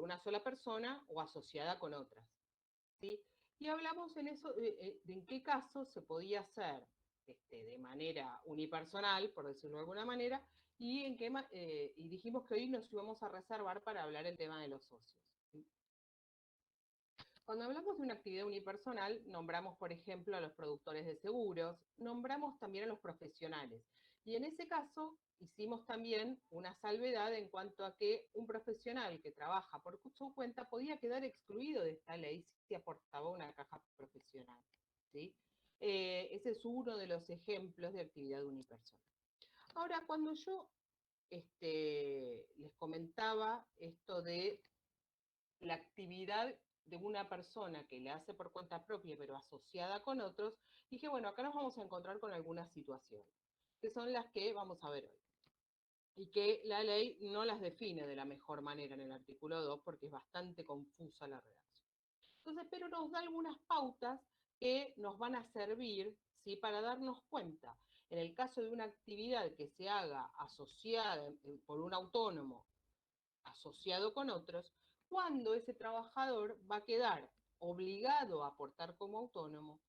una sola persona o asociada con otras, ¿sí? Y hablamos en eso, de en qué caso se podía hacer de manera unipersonal, por decirlo de alguna manera, y, y dijimos que hoy nos íbamos a reservar para hablar el tema de los socios. ¿Sí? Cuando hablamos de una actividad unipersonal, nombramos, por ejemplo, a los productores de seguros, nombramos también a los profesionales. Y en ese caso, hicimos también una salvedad en cuanto a que un profesional que trabaja por su cuenta podía quedar excluido de esta ley si aportaba una caja profesional. ¿Sí? Ese es uno de los ejemplos de actividad unipersonal. Ahora, cuando yo les comentaba esto de la actividad de una persona que le hace por cuenta propia, pero asociada con otros, dije, bueno, acá nos vamos a encontrar con algunas situaciones, que son las que vamos a ver hoy. Y que la ley no las define de la mejor manera en el artículo 2, porque es bastante confusa la redacción. Entonces, pero nos da algunas pautas que nos van a servir, ¿sí?, para darnos cuenta, en el caso de una actividad que se haga asociada por un autónomo asociado con otros, cuando ese trabajador va a quedar obligado a aportar como autónomo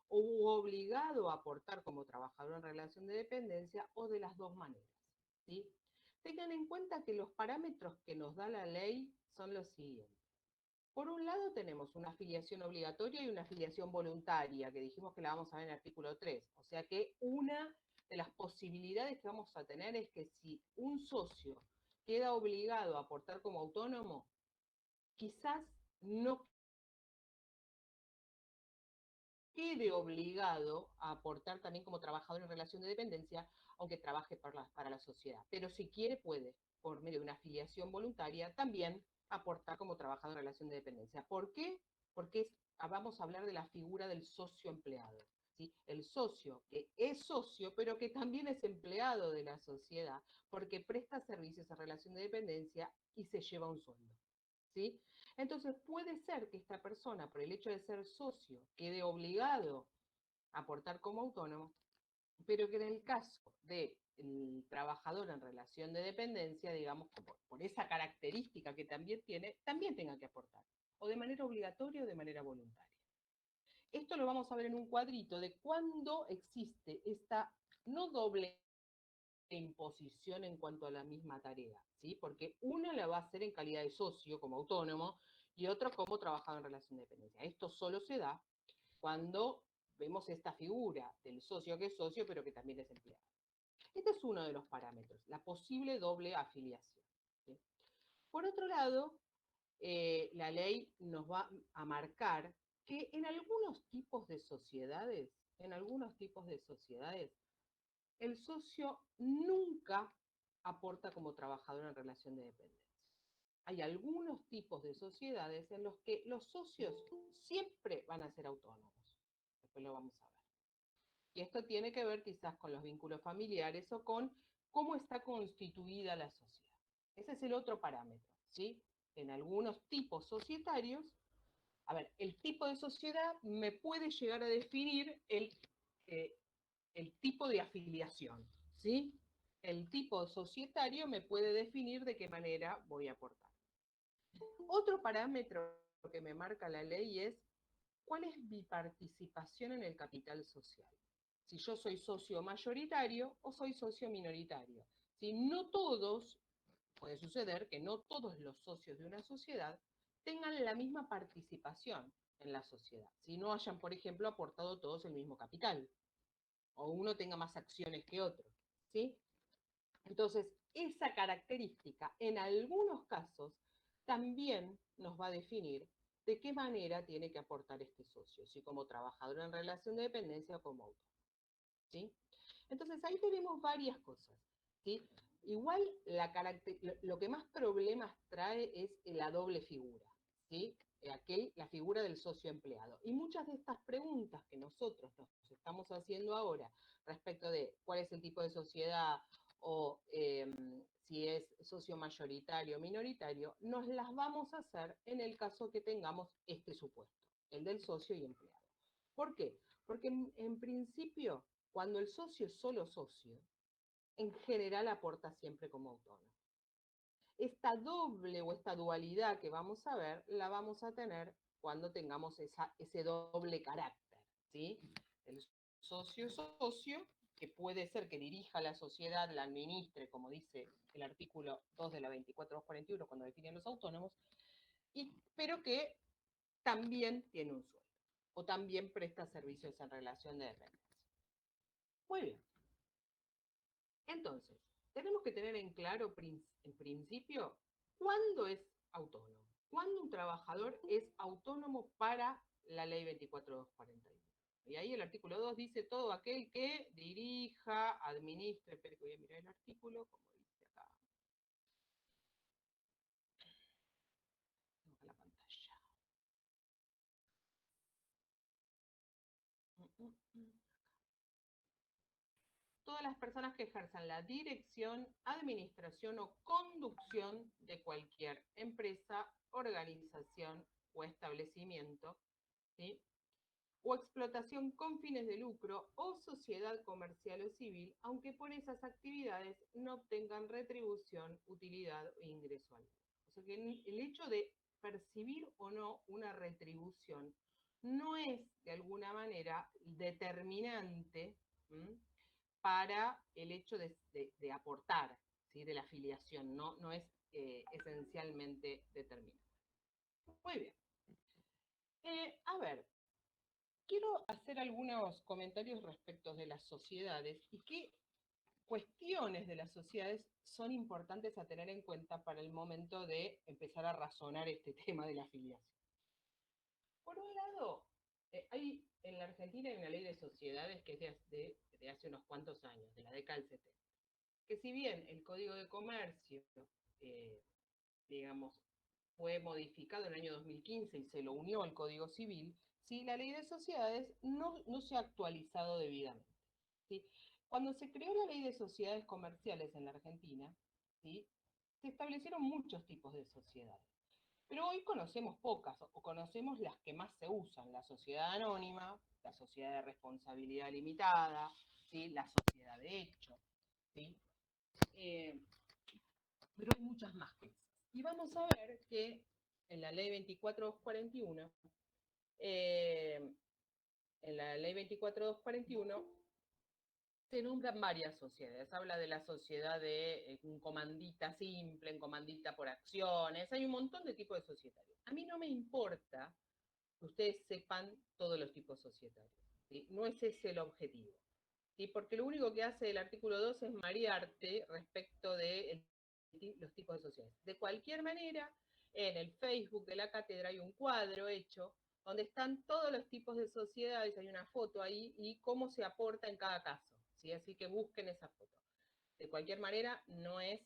o obligado a aportar como trabajador en relación de dependencia o de las dos maneras. ¿Sí? Tengan en cuenta que los parámetros que nos da la ley son los siguientes. Por un lado tenemos una afiliación obligatoria y una afiliación voluntaria, que dijimos que la vamos a ver en el artículo 3. O sea que una de las posibilidades que vamos a tener es que si un socio queda obligado a aportar como autónomo, quizás no quede obligado a aportar también como trabajador en relación de dependencia, aunque trabaje para la sociedad. Pero si quiere, puede, por medio de una afiliación voluntaria, también aportar como trabajador en relación de dependencia. ¿Por qué? Porque vamos a hablar de la figura del socio empleado. ¿Sí? El socio que es socio, pero que también es empleado de la sociedad, porque presta servicios en relación de dependencia y se lleva un sueldo. ¿Sí? Entonces puede ser que esta persona, por el hecho de ser socio, quede obligado a aportar como autónomo, pero que en el caso del trabajador en relación de dependencia, digamos, por esa característica que también tiene, también tenga que aportar, o de manera obligatoria o de manera voluntaria. Esto lo vamos a ver en un cuadrito de cuándo existe esta no doble imposición en cuanto a la misma tarea, ¿sí? Porque una la va a hacer en calidad de socio, como autónomo, y otra como trabajador en relación de dependencia. Esto solo se da cuando vemos esta figura del socio que es socio, pero que también es empleado. Este es uno de los parámetros, la posible doble afiliación. ¿Sí? Por otro lado, la ley nos va a marcar que en algunos tipos de sociedades, el socio nunca aporta como trabajador en relación de dependencia. Hay algunos tipos de sociedades en los que los socios siempre van a ser autónomos. Después lo vamos a ver. Y esto tiene que ver quizás con los vínculos familiares o con cómo está constituida la sociedad. Ese es el otro parámetro, ¿sí? En algunos tipos societarios, a ver, el tipo de sociedad me puede llegar a definir eh, el tipo de afiliación, ¿sí? El tipo societario me puede definir de qué manera voy a aportar. Otro parámetro que me marca la ley es cuál es mi participación en el capital social. Si yo soy socio mayoritario o soy socio minoritario. Si no todos, puede suceder que no todos los socios de una sociedad tengan la misma participación en la sociedad. Si no hayan, por ejemplo, aportado todos el mismo capital o uno tenga más acciones que otro, ¿sí? Entonces, esa característica en algunos casos también nos va a definir de qué manera tiene que aportar este socio, si como trabajador en relación de dependencia o como autónomo, ¿sí? Entonces, ahí tenemos varias cosas, ¿sí? Igual lo que más problemas trae es la doble figura, ¿sí? La figura del socio empleado. Y muchas de estas preguntas que nosotros nos estamos haciendo ahora respecto de cuál es el tipo de sociedad o si es socio mayoritario o minoritario, nos las vamos a hacer en el caso que tengamos este supuesto, el del socio y empleado. ¿Por qué? Porque en principio, cuando el socio es solo socio, en general aporta siempre como autónomo. esta doble o esta dualidad que vamos a ver, la vamos a tener cuando tengamos ese doble carácter, ¿sí? El socio, que puede ser que dirija la sociedad, la administre, como dice el artículo 2 de la 24241 cuando definen los autónomos, pero que también tiene un sueldo o también presta servicios en relación de dependencia. Muy bien. Entonces, tenemos que tener en claro, en principio, cuándo es autónomo. Cuándo un trabajador es autónomo para la ley 24241. Y ahí el artículo 2 dice todo aquel que dirija, administre, espera que voy a mirar el artículo, como dice acá. Tengo acá la pantalla. Todas las personas que ejerzan la dirección, administración o conducción de cualquier empresa, organización o establecimiento, ¿sí? O explotación con fines de lucro o sociedad comercial o civil, aunque por esas actividades no obtengan retribución, utilidad o ingreso alguno. O sea que el hecho de percibir o no una retribución no es de alguna manera determinante, ¿m?, para el hecho de aportar, ¿sí?, de la afiliación, no es esencialmente determinante. Muy bien. A ver, quiero hacer algunos comentarios respecto de las sociedades y qué cuestiones de las sociedades son importantes a tener en cuenta para el momento de empezar a razonar este tema de la afiliación. Por un lado, hay en la Argentina hay una ley de sociedades que es de hace unos cuantos años, de la década del 70, que si bien el Código de Comercio, eh, digamos, fue modificado en el año 2015 y se lo unió al Código Civil, ¿sí?, la ley de sociedades no se ha actualizado debidamente, ¿sí? Cuando se creó la ley de sociedades comerciales en la Argentina, ¿sí?, se establecieron muchos tipos de sociedades. Pero hoy conocemos pocas, o conocemos las que más se usan: la sociedad anónima, la sociedad de responsabilidad limitada, ¿sí?, la sociedad de hecho, ¿sí? Pero hay muchas más que esas. Y vamos a ver que en la ley 24241, en la ley 24241 se nombran varias sociedades. Habla de la sociedad de un comandita simple, en comandita por acciones. Hay un montón de tipos de societarios. A mí no me importa que ustedes sepan todos los tipos societarios, ¿sí? No es ese el objetivo, ¿sí? Porque lo único que hace el artículo 2 es marearte respecto de los tipos de sociedades. De cualquier manera, en el Facebook de la cátedra hay un cuadro hecho donde están todos los tipos de sociedades, hay una foto ahí y cómo se aporta en cada caso, ¿sí? Así que busquen esa foto. De cualquier manera, no es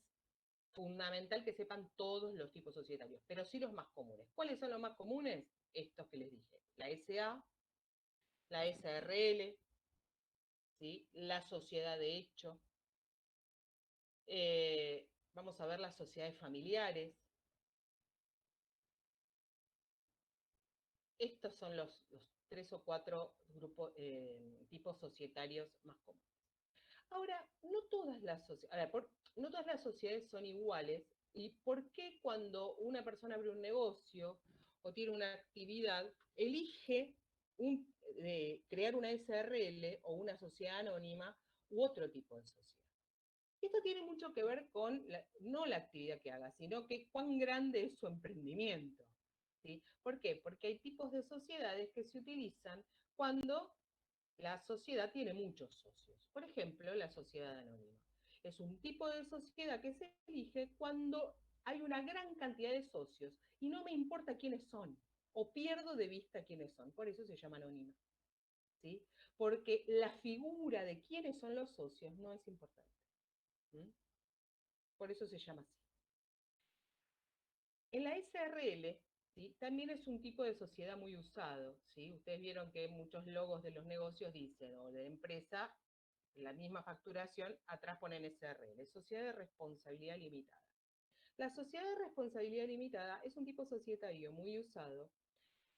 fundamental que sepan todos los tipos societarios, pero sí los más comunes. ¿Cuáles son los más comunes? Estos que les dije: la SA, la SRL, ¿sí?, la sociedad de hecho. Vamos a ver las sociedades familiares. Estos son los 3 o 4 grupos, tipos societarios más comunes. Ahora, no todas las sociedades son iguales. ¿Y por qué cuando una persona abre un negocio o tiene una actividad, elige crear una SRL o una sociedad anónima u otro tipo de sociedad? Esto tiene mucho que ver con, no la actividad que haga, sino que cuán grande es su emprendimiento, ¿sí? ¿Por qué? Porque hay tipos de sociedades que se utilizan cuando la sociedad tiene muchos socios. Por ejemplo, la sociedad anónima. Es un tipo de sociedad que se elige cuando hay una gran cantidad de socios y no me importa quiénes son, o pierdo de vista quiénes son. Por eso se llama anónima, ¿sí? Porque la figura de quiénes son los socios no es importante. ¿Mm? Por eso se llama así. En la SRL, ¿sí?, también es un tipo de sociedad muy usado, ¿sí? Ustedes vieron que muchos logos de los negocios dicen, o de empresa, la misma facturación, atrás ponen SRL, Sociedad de Responsabilidad Limitada. La sociedad de responsabilidad limitada es un tipo societario muy usado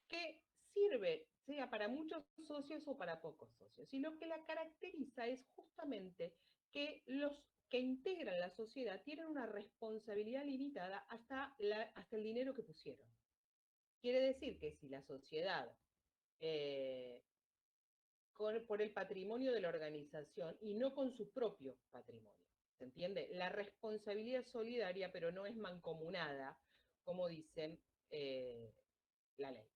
que sirve, sea para muchos socios o para pocos socios. Y lo que la caracteriza es justamente que que integran la sociedad tienen una responsabilidad limitada hasta el dinero que pusieron. Quiere decir que si la sociedad, eh, por el patrimonio de la organización y no con su propio patrimonio, ¿se entiende? La responsabilidad es solidaria, pero no es mancomunada, como dicen la ley.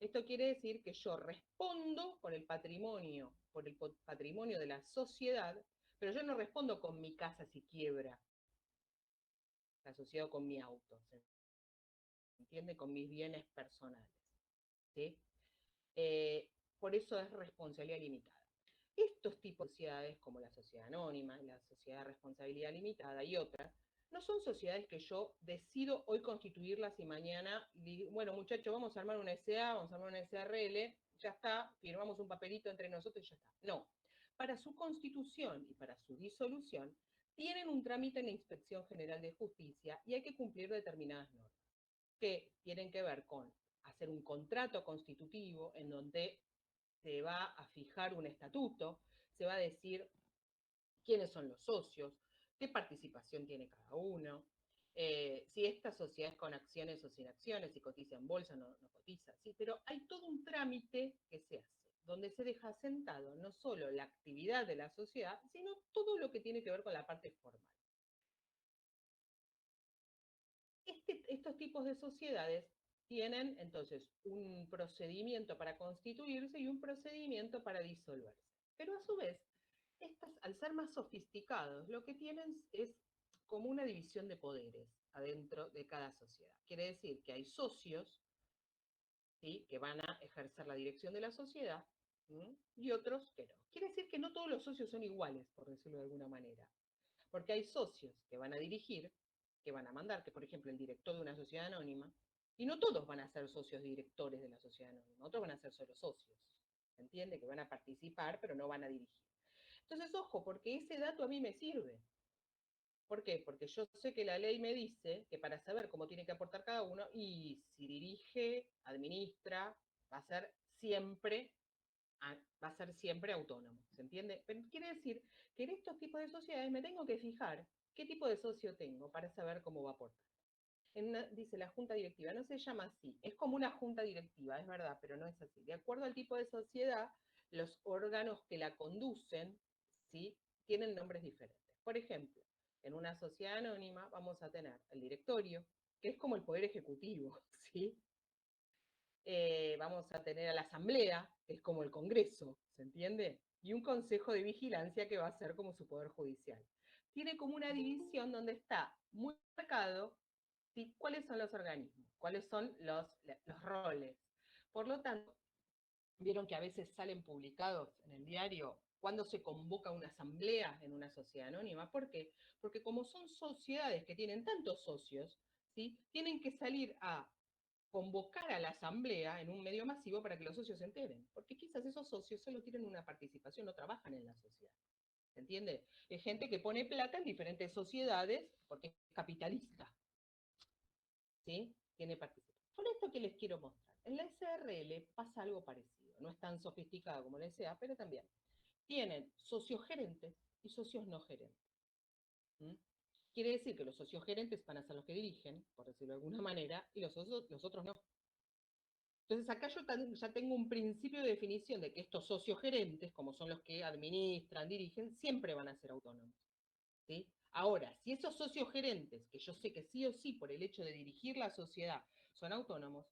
Esto quiere decir que yo respondo por el patrimonio de la sociedad, pero yo no respondo con mi casa si quiebra la sociedad o con mi auto, ¿se entiende? Con mis bienes personales, ¿sí? Eh, por eso es responsabilidad limitada. Estos tipos de sociedades, como la sociedad anónima, la sociedad de responsabilidad limitada y otras, no son sociedades que yo decido hoy constituirlas y mañana, bueno muchachos, vamos a armar una SA, vamos a armar una SRL, ya está, firmamos un papelito entre nosotros y ya está. No, para su constitución y para su disolución, tienen un trámite en la Inspección General de Justicia y hay que cumplir determinadas normas que tienen que ver con hacer un contrato constitutivo en donde se va a fijar un estatuto, se va a decir quiénes son los socios, qué participación tiene cada uno, si esta sociedad es con acciones o sin acciones, si cotiza en bolsa o no cotiza, ¿sí? Pero hay todo un trámite que se hace, donde se deja sentado no solo la actividad de la sociedad, sino todo lo que tiene que ver con la parte formal. Estos tipos de sociedades tienen entonces un procedimiento para constituirse y un procedimiento para disolverse. Pero a su vez, estas, al ser más sofisticados, lo que tienen es como una división de poderes adentro de cada sociedad. Quiere decir que hay socios, ¿sí?, que van a ejercer la dirección de la sociedad, ¿sí?, y otros que no. Quiere decir que no todos los socios son iguales, por decirlo de alguna manera. Porque hay socios que van a dirigir, que van a mandar, que por ejemplo el director de una sociedad anónima, y no todos van a ser socios directores de la sociedad anónima, otros van a ser solo socios. ¿Se entiende? Que van a participar, pero no van a dirigir. Entonces, ojo, porque ese dato a mí me sirve. ¿Por qué? Porque yo sé que la ley me dice que para saber cómo tiene que aportar cada uno, y si dirige, administra, va a ser siempre va a ser siempre autónomo, ¿se entiende? Pero quiere decir que en estos tipos de sociedades me tengo que fijar qué tipo de socio tengo para saber cómo va a aportar. Dice la junta directiva, no se llama así, es como una junta directiva, es verdad, pero no es así. De acuerdo al tipo de sociedad, los órganos que la conducen, ¿sí?, tienen nombres diferentes. Por ejemplo, en una sociedad anónima vamos a tener el directorio, que es como el poder ejecutivo, ¿sí? Vamos a tener a la asamblea, que es como el Congreso, ¿se entiende? Y un consejo de vigilancia que va a ser como su poder judicial. Tiene como una división donde está muy marcado, ¿sí?, cuáles son los organismos, cuáles son los roles. Por lo tanto, vieron que a veces salen publicados en el diario cuando se convoca una asamblea en una sociedad anónima. ¿Por qué? Porque como son sociedades que tienen tantos socios, ¿sí?, tienen que salir a convocar a la asamblea en un medio masivo para que los socios se enteren, porque quizás esos socios solo tienen una participación, no trabajan en la sociedad. ¿Se entiende? Es gente que pone plata en diferentes sociedades porque es capitalista, ¿sí? Tiene participación. Con esto que les quiero mostrar, en la SRL pasa algo parecido, no es tan sofisticado como la SA, pero también tienen socios gerentes y socios no gerentes. ¿Mm? Quiere decir que los socios gerentes van a ser los que dirigen, por decirlo de alguna manera, y los otros no. Entonces acá yo ya tengo un principio de definición de que estos socios gerentes, como son los que administran, dirigen, siempre van a ser autónomos, ¿sí? Ahora, si esos socios gerentes, que yo sé que sí o sí por el hecho de dirigir la sociedad son autónomos,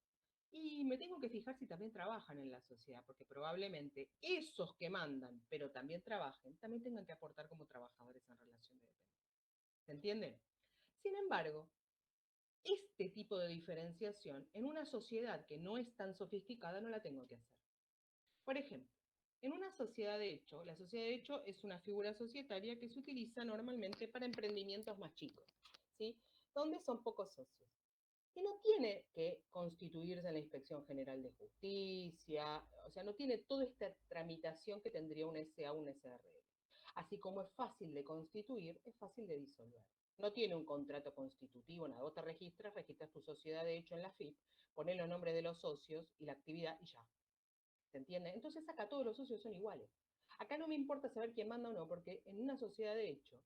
y me tengo que fijar si también trabajan en la sociedad, porque probablemente esos que mandan, pero también trabajen, también tengan que aportar como trabajadores en relación de dependencia. ¿Se entiende? Sin embargo, este tipo de diferenciación en una sociedad que no es tan sofisticada no la tengo que hacer. Por ejemplo, en una sociedad de hecho, la sociedad de hecho es una figura societaria que se utiliza normalmente para emprendimientos más chicos, ¿sí?, donde son pocos socios. Y no tiene que constituirse en la Inspección General de Justicia, o sea, no tiene toda esta tramitación que tendría un SA o un SRL. Así como es fácil de constituir, es fácil de disolver. No tiene un contrato constitutivo, nada. Vos te registras tu sociedad de hecho en la FIP, ponés los nombres de los socios y la actividad y ya. ¿Se entiende? Entonces acá todos los socios son iguales. Acá no me importa saber quién manda o no, porque en una sociedad de hecho,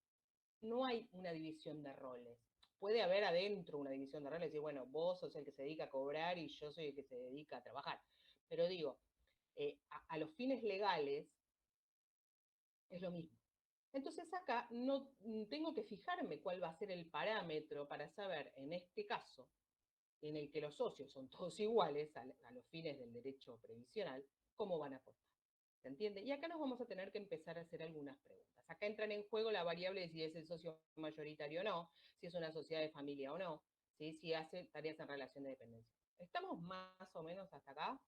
no hay una división de roles. Puede haber adentro una división de roles, decir, bueno, vos sos el que se dedica a cobrar y yo soy el que se dedica a trabajar. Pero digo, a los fines legales es lo mismo. Entonces acá no tengo que fijarme cuál va a ser el parámetro para saber, en este caso, en el que los socios son todos iguales a los fines del derecho previsional, cómo van a aportar. ¿Se entiende? Y acá nos vamos a tener que empezar a hacer algunas preguntas. Acá entran en juego la variable de si es el socio mayoritario o no, si es una sociedad de familia o no, ¿sí? Si hace tareas en relación de dependencia. ¿Estamos más o menos hasta acá?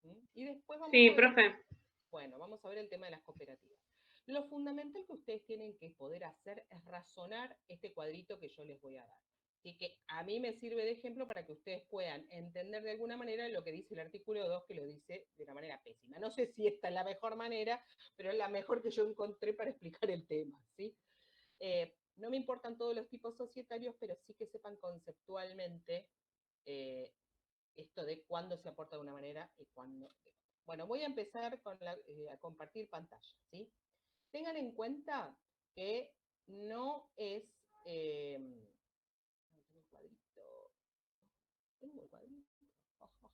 ¿Mm? Y después vamos Sí, a ver, profe. bueno, vamos a ver el tema de las cooperativas. Lo fundamental que ustedes tienen que poder hacer es razonar este cuadrito que yo les voy a dar. Así que a mí me sirve de ejemplo para que ustedes puedan entender de alguna manera lo que dice el artículo 2, que lo dice de una manera pésima. No sé si esta es la mejor manera, pero es la mejor que yo encontré para explicar el tema, ¿sí? No me importan todos los tipos societarios, pero sí que sepan conceptualmente esto de cuándo se aporta de una manera y cuándo de otra. Bueno, voy a empezar con a compartir pantalla, ¿sí? Tengan en cuenta que no es... tengo el cuadrito. Tengo el cuadrito. Oh, oh,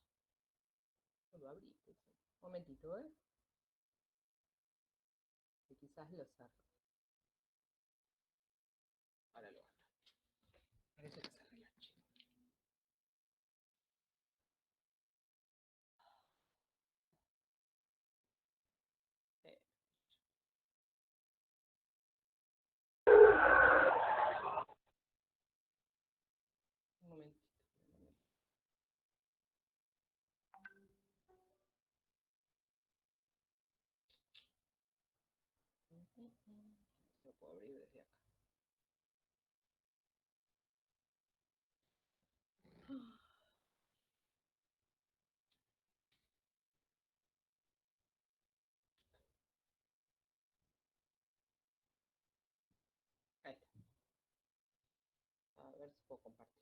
no lo abrí. Un momentito, ¿eh? Que quizás lo cerro. Ahora lo abro. Parece que cerré el archivo. Eh, un momentito. Lo puedo abrir desde acá. Ahí está. A ver si puedo compartir.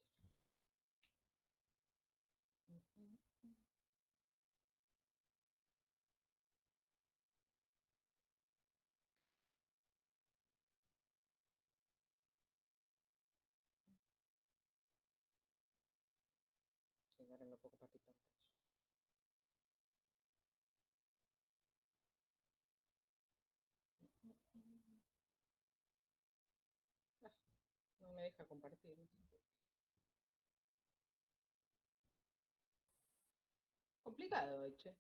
Sí, ahora no puedo compartir pantalla. Ah, no me deja compartir. Complicado, che.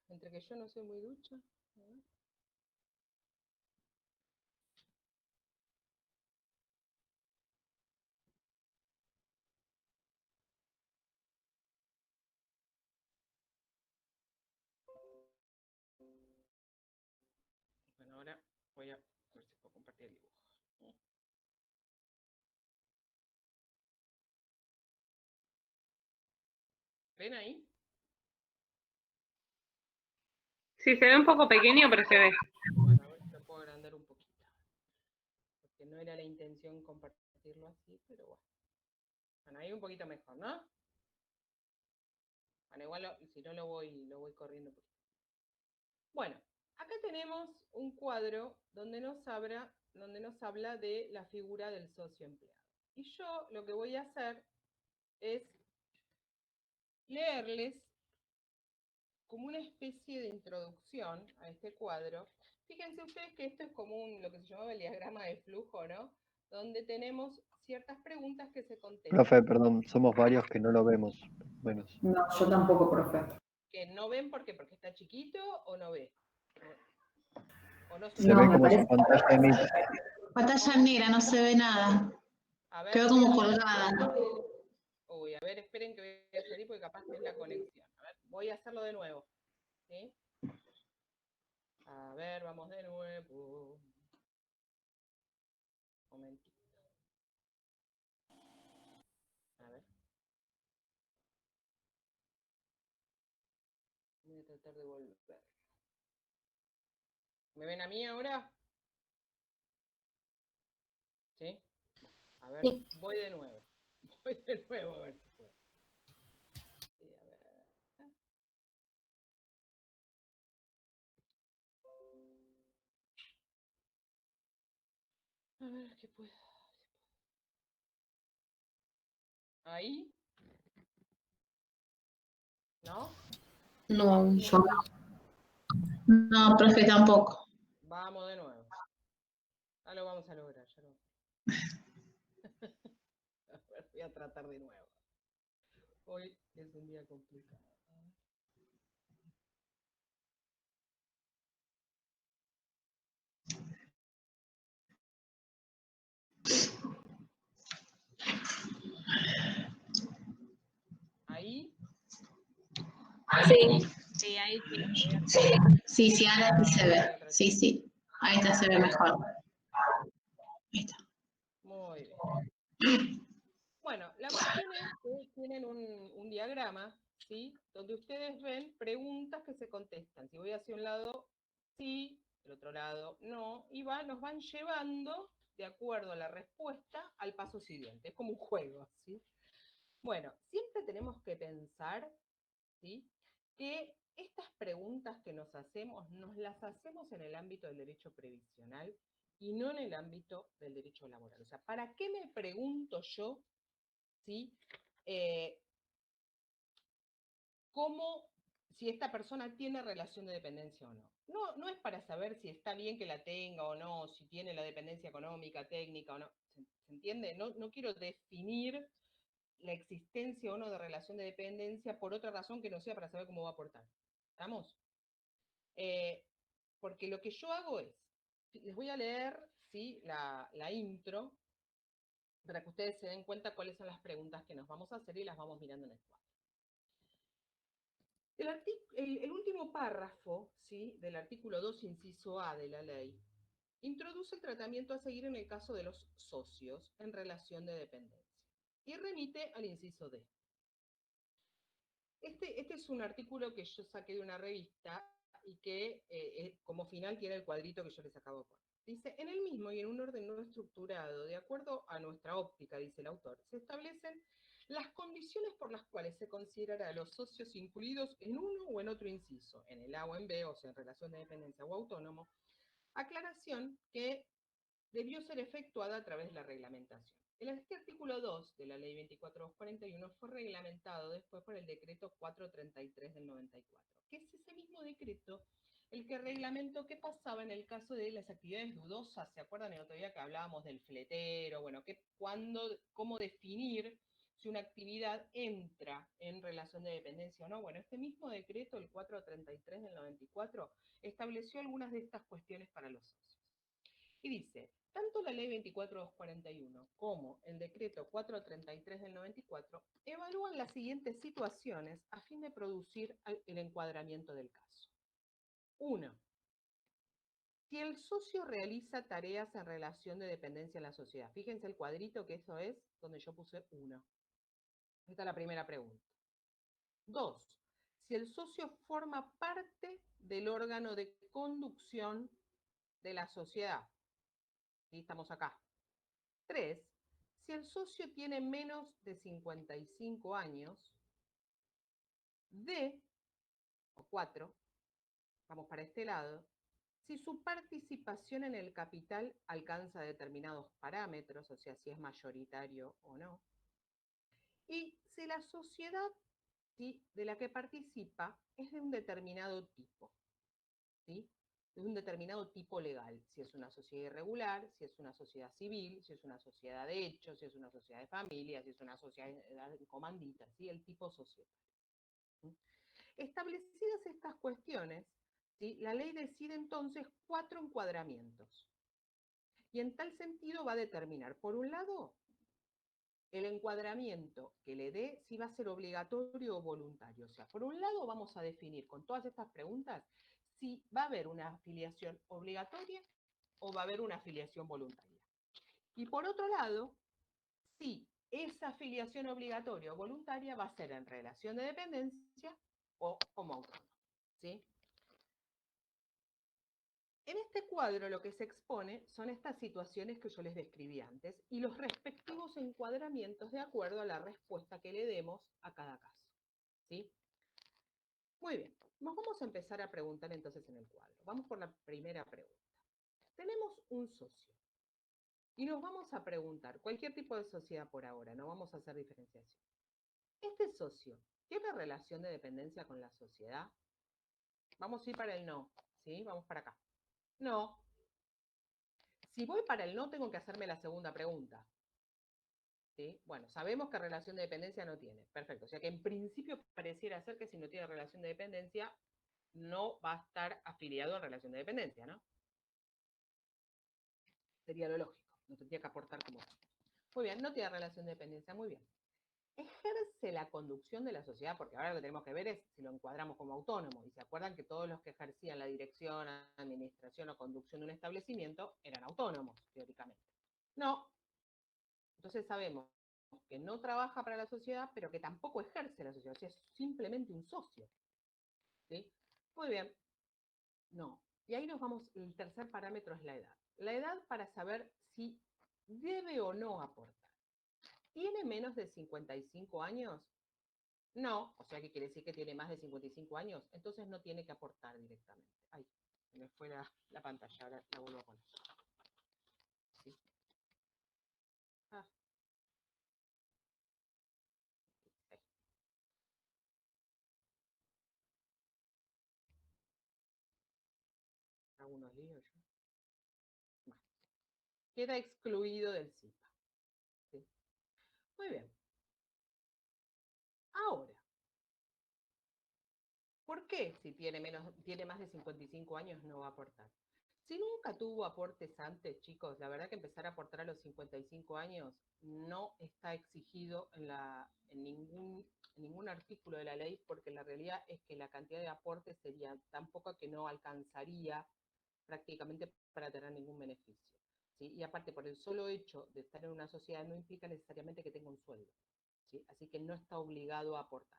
Entre que yo no soy muy ducha. Bueno, ahora voy a ver si puedo compartir el dibujo. ¿Ven ahí? Sí, se ve un poco pequeño, pero se ve. Bueno, a ver si lo puedo agrandar un poquito. Porque no era la intención compartirlo así, pero bueno. Bueno, ahí un poquito mejor, ¿no? Bueno, igual si no lo voy corriendo un poquito. Bueno, acá tenemos un cuadro donde nos habla de la figura del socio empleado. Y yo lo que voy a hacer es leerles como una especie de introducción a este cuadro. Fíjense ustedes que esto es como lo que se llamaba el diagrama de flujo, ¿no? Donde tenemos ciertas preguntas que se contestan. Profe, perdón, somos varios que no lo vemos, menos. No, yo tampoco, profe. ¿Que no ven por qué? ¿Porque está chiquito o no ve? ¿O no Se ve me como su parece- pantalla emite. Pantalla negra, no se ve nada. A ver, Quedó como colgada. Uy, a ver, esperen que voy a salir porque capaz que es la conexión. A ver, voy a hacerlo de nuevo. ¿Sí? A ver, vamos de nuevo. Un momentito. A ver. Voy a tratar de volver. ¿Me ven a mí ahora? ¿Sí? A ver, Sí. voy de nuevo. Voy de nuevo a ver si puedo. Sí, a ver. A ver. ver qué puedo. Ahí. ¿No? No, yo no. No, profe, tampoco. Vamos de nuevo. Ya lo vamos a lograr, ya lo vamos. A ver, voy a tratar de nuevo. Hoy es un día complicado. ¿Ahí? Sí, sí, ahí sí. Sí, sí, ahora sí se ve. Otra Sí, sí. Ahí está, se ve mejor. Ahí está. Muy bien. Bueno, la cuestión es que tienen un diagrama, ¿sí? Donde ustedes ven preguntas que se contestan. Si voy hacia un lado, sí, del otro lado, no, y nos van llevando, de acuerdo a la respuesta, al paso siguiente. Es como un juego, ¿sí? Bueno, siempre tenemos que pensar, ¿sí?, que estas preguntas que nos las hacemos en el ámbito del derecho previsional y no en el ámbito del derecho laboral. O sea, ¿para qué me pregunto yo, ¿sí?, si esta persona tiene relación de dependencia o no? No es para saber si está bien que la tenga o no, si tiene la dependencia económica, técnica o no. ¿Se entiende? No quiero definir la existencia o no de relación de dependencia por otra razón que no sea para saber cómo va a aportar. ¿Estamos? Porque lo que yo hago es, les voy a leer, ¿sí?, la intro, para que ustedes se den cuenta cuáles son las preguntas que nos vamos a hacer y las vamos mirando en el cuadro. El último párrafo, ¿sí?, del artículo 2, inciso A de la ley, introduce el tratamiento a seguir en el caso de los socios en relación de dependencia y remite al inciso D. Este es un artículo que yo saqué de una revista y que como final tiene el cuadrito que yo les acabo de poner. Dice, en el mismo y en un orden no estructurado, de acuerdo a nuestra óptica, dice el autor, se establecen las condiciones por las cuales se considerará a los socios incluidos en uno o en otro inciso, en el A o en B, o sea, en relación de dependencia o autónomo, aclaración que debió ser efectuada a través de la reglamentación. Este artículo 2 de la ley 24.241 fue reglamentado después por el decreto 433 del 94, que es ese mismo decreto el que reglamentó qué pasaba en el caso de las actividades dudosas. ¿Se acuerdan el otro día que hablábamos del fletero? Bueno, cómo definir si una actividad entra en relación de dependencia o no. Bueno, este mismo decreto, el 433 del 94, estableció algunas de estas cuestiones para los socios. Y dice, tanto la ley 24.241 como el decreto 433 del 94 evalúan las siguientes situaciones a fin de producir el encuadramiento del caso. 1. Si el socio realiza tareas en relación de dependencia en la sociedad. Fíjense el cuadrito que eso es donde yo puse 1. Esta es la primera pregunta. 2. Si el socio forma parte del órgano de conducción de la sociedad. ¿Sí? Estamos acá. 3. Si el socio tiene menos de 55 años. D, o 4, vamos para este lado, si su participación en el capital alcanza determinados parámetros, o sea, si es mayoritario o no. Y si la sociedad, ¿sí?, de la que participa es de un determinado tipo, ¿sí?, de un determinado tipo legal, si es una sociedad irregular, si es una sociedad civil, si es una sociedad de hecho, si es una sociedad de familia, si es una sociedad de comandita, ¿sí?, el tipo societario. ¿Sí? Establecidas estas cuestiones, ¿sí?, la ley decide entonces 4 encuadramientos. Y en tal sentido va a determinar, por un lado, el encuadramiento que le dé si va a ser obligatorio o voluntario. O sea, por un lado vamos a definir con todas estas preguntas si va a haber una afiliación obligatoria o va a haber una afiliación voluntaria. Y por otro lado, si esa afiliación obligatoria o voluntaria va a ser en relación de dependencia o como autónomo, ¿sí? En este cuadro lo que se expone son estas situaciones que yo les describí antes y los respectivos encuadramientos de acuerdo a la respuesta que le demos a cada caso, ¿sí? Muy bien, nos vamos a empezar a preguntar entonces en el cuadro. Vamos por la primera pregunta. Tenemos un socio, Y nos vamos a preguntar, cualquier tipo de sociedad por ahora, no vamos a hacer diferenciación. ¿Este socio tiene relación de dependencia con la sociedad? Vamos a ir para el no, ¿sí? Vamos para acá. No. Si voy para el no, tengo que hacerme la segunda pregunta. ¿Sí? Bueno, sabemos que relación de dependencia no tiene. Perfecto. O sea que en principio pareciera ser que si no tiene relación de dependencia, no va a estar afiliado en relación de dependencia, ¿no? Sería lo lógico. No tendría que aportar como tal. Muy bien, no tiene relación de dependencia. Muy bien. Ejerce la conducción de la sociedad, porque ahora lo que tenemos que ver es si lo encuadramos como autónomo. Y se acuerdan que todos los que ejercían la dirección, administración o conducción de un establecimiento eran autónomos, teóricamente. No. Entonces sabemos que no trabaja para la sociedad, pero que tampoco ejerce la sociedad, o sea, es simplemente un socio. ¿Sí? Muy bien. No. Y ahí nos vamos, el tercer parámetro es la edad. La edad para saber si debe o no aportar. ¿Tiene menos de 55 años? No, o sea que quiere decir que tiene más de 55 años, entonces no tiene que aportar directamente. Ay, se me fue la pantalla, ahora la vuelvo a poner. ¿Sí? Ah, ahí. Hago unos líos yo. Bueno, queda excluido del CIPA. ¿Sí? Muy bien. Ahora, ¿por qué si tiene más de 55 años no va a aportar? Si nunca tuvo aportes antes, chicos, la verdad que empezar a aportar a los 55 años no está exigido en ningún artículo de la ley, porque la realidad es que la cantidad de aportes sería tan poca que no alcanzaría prácticamente para tener ningún beneficio. ¿Sí? Y aparte, por el solo hecho de estar en una sociedad no implica necesariamente que tenga un sueldo. ¿Sí? Así que no está obligado a aportar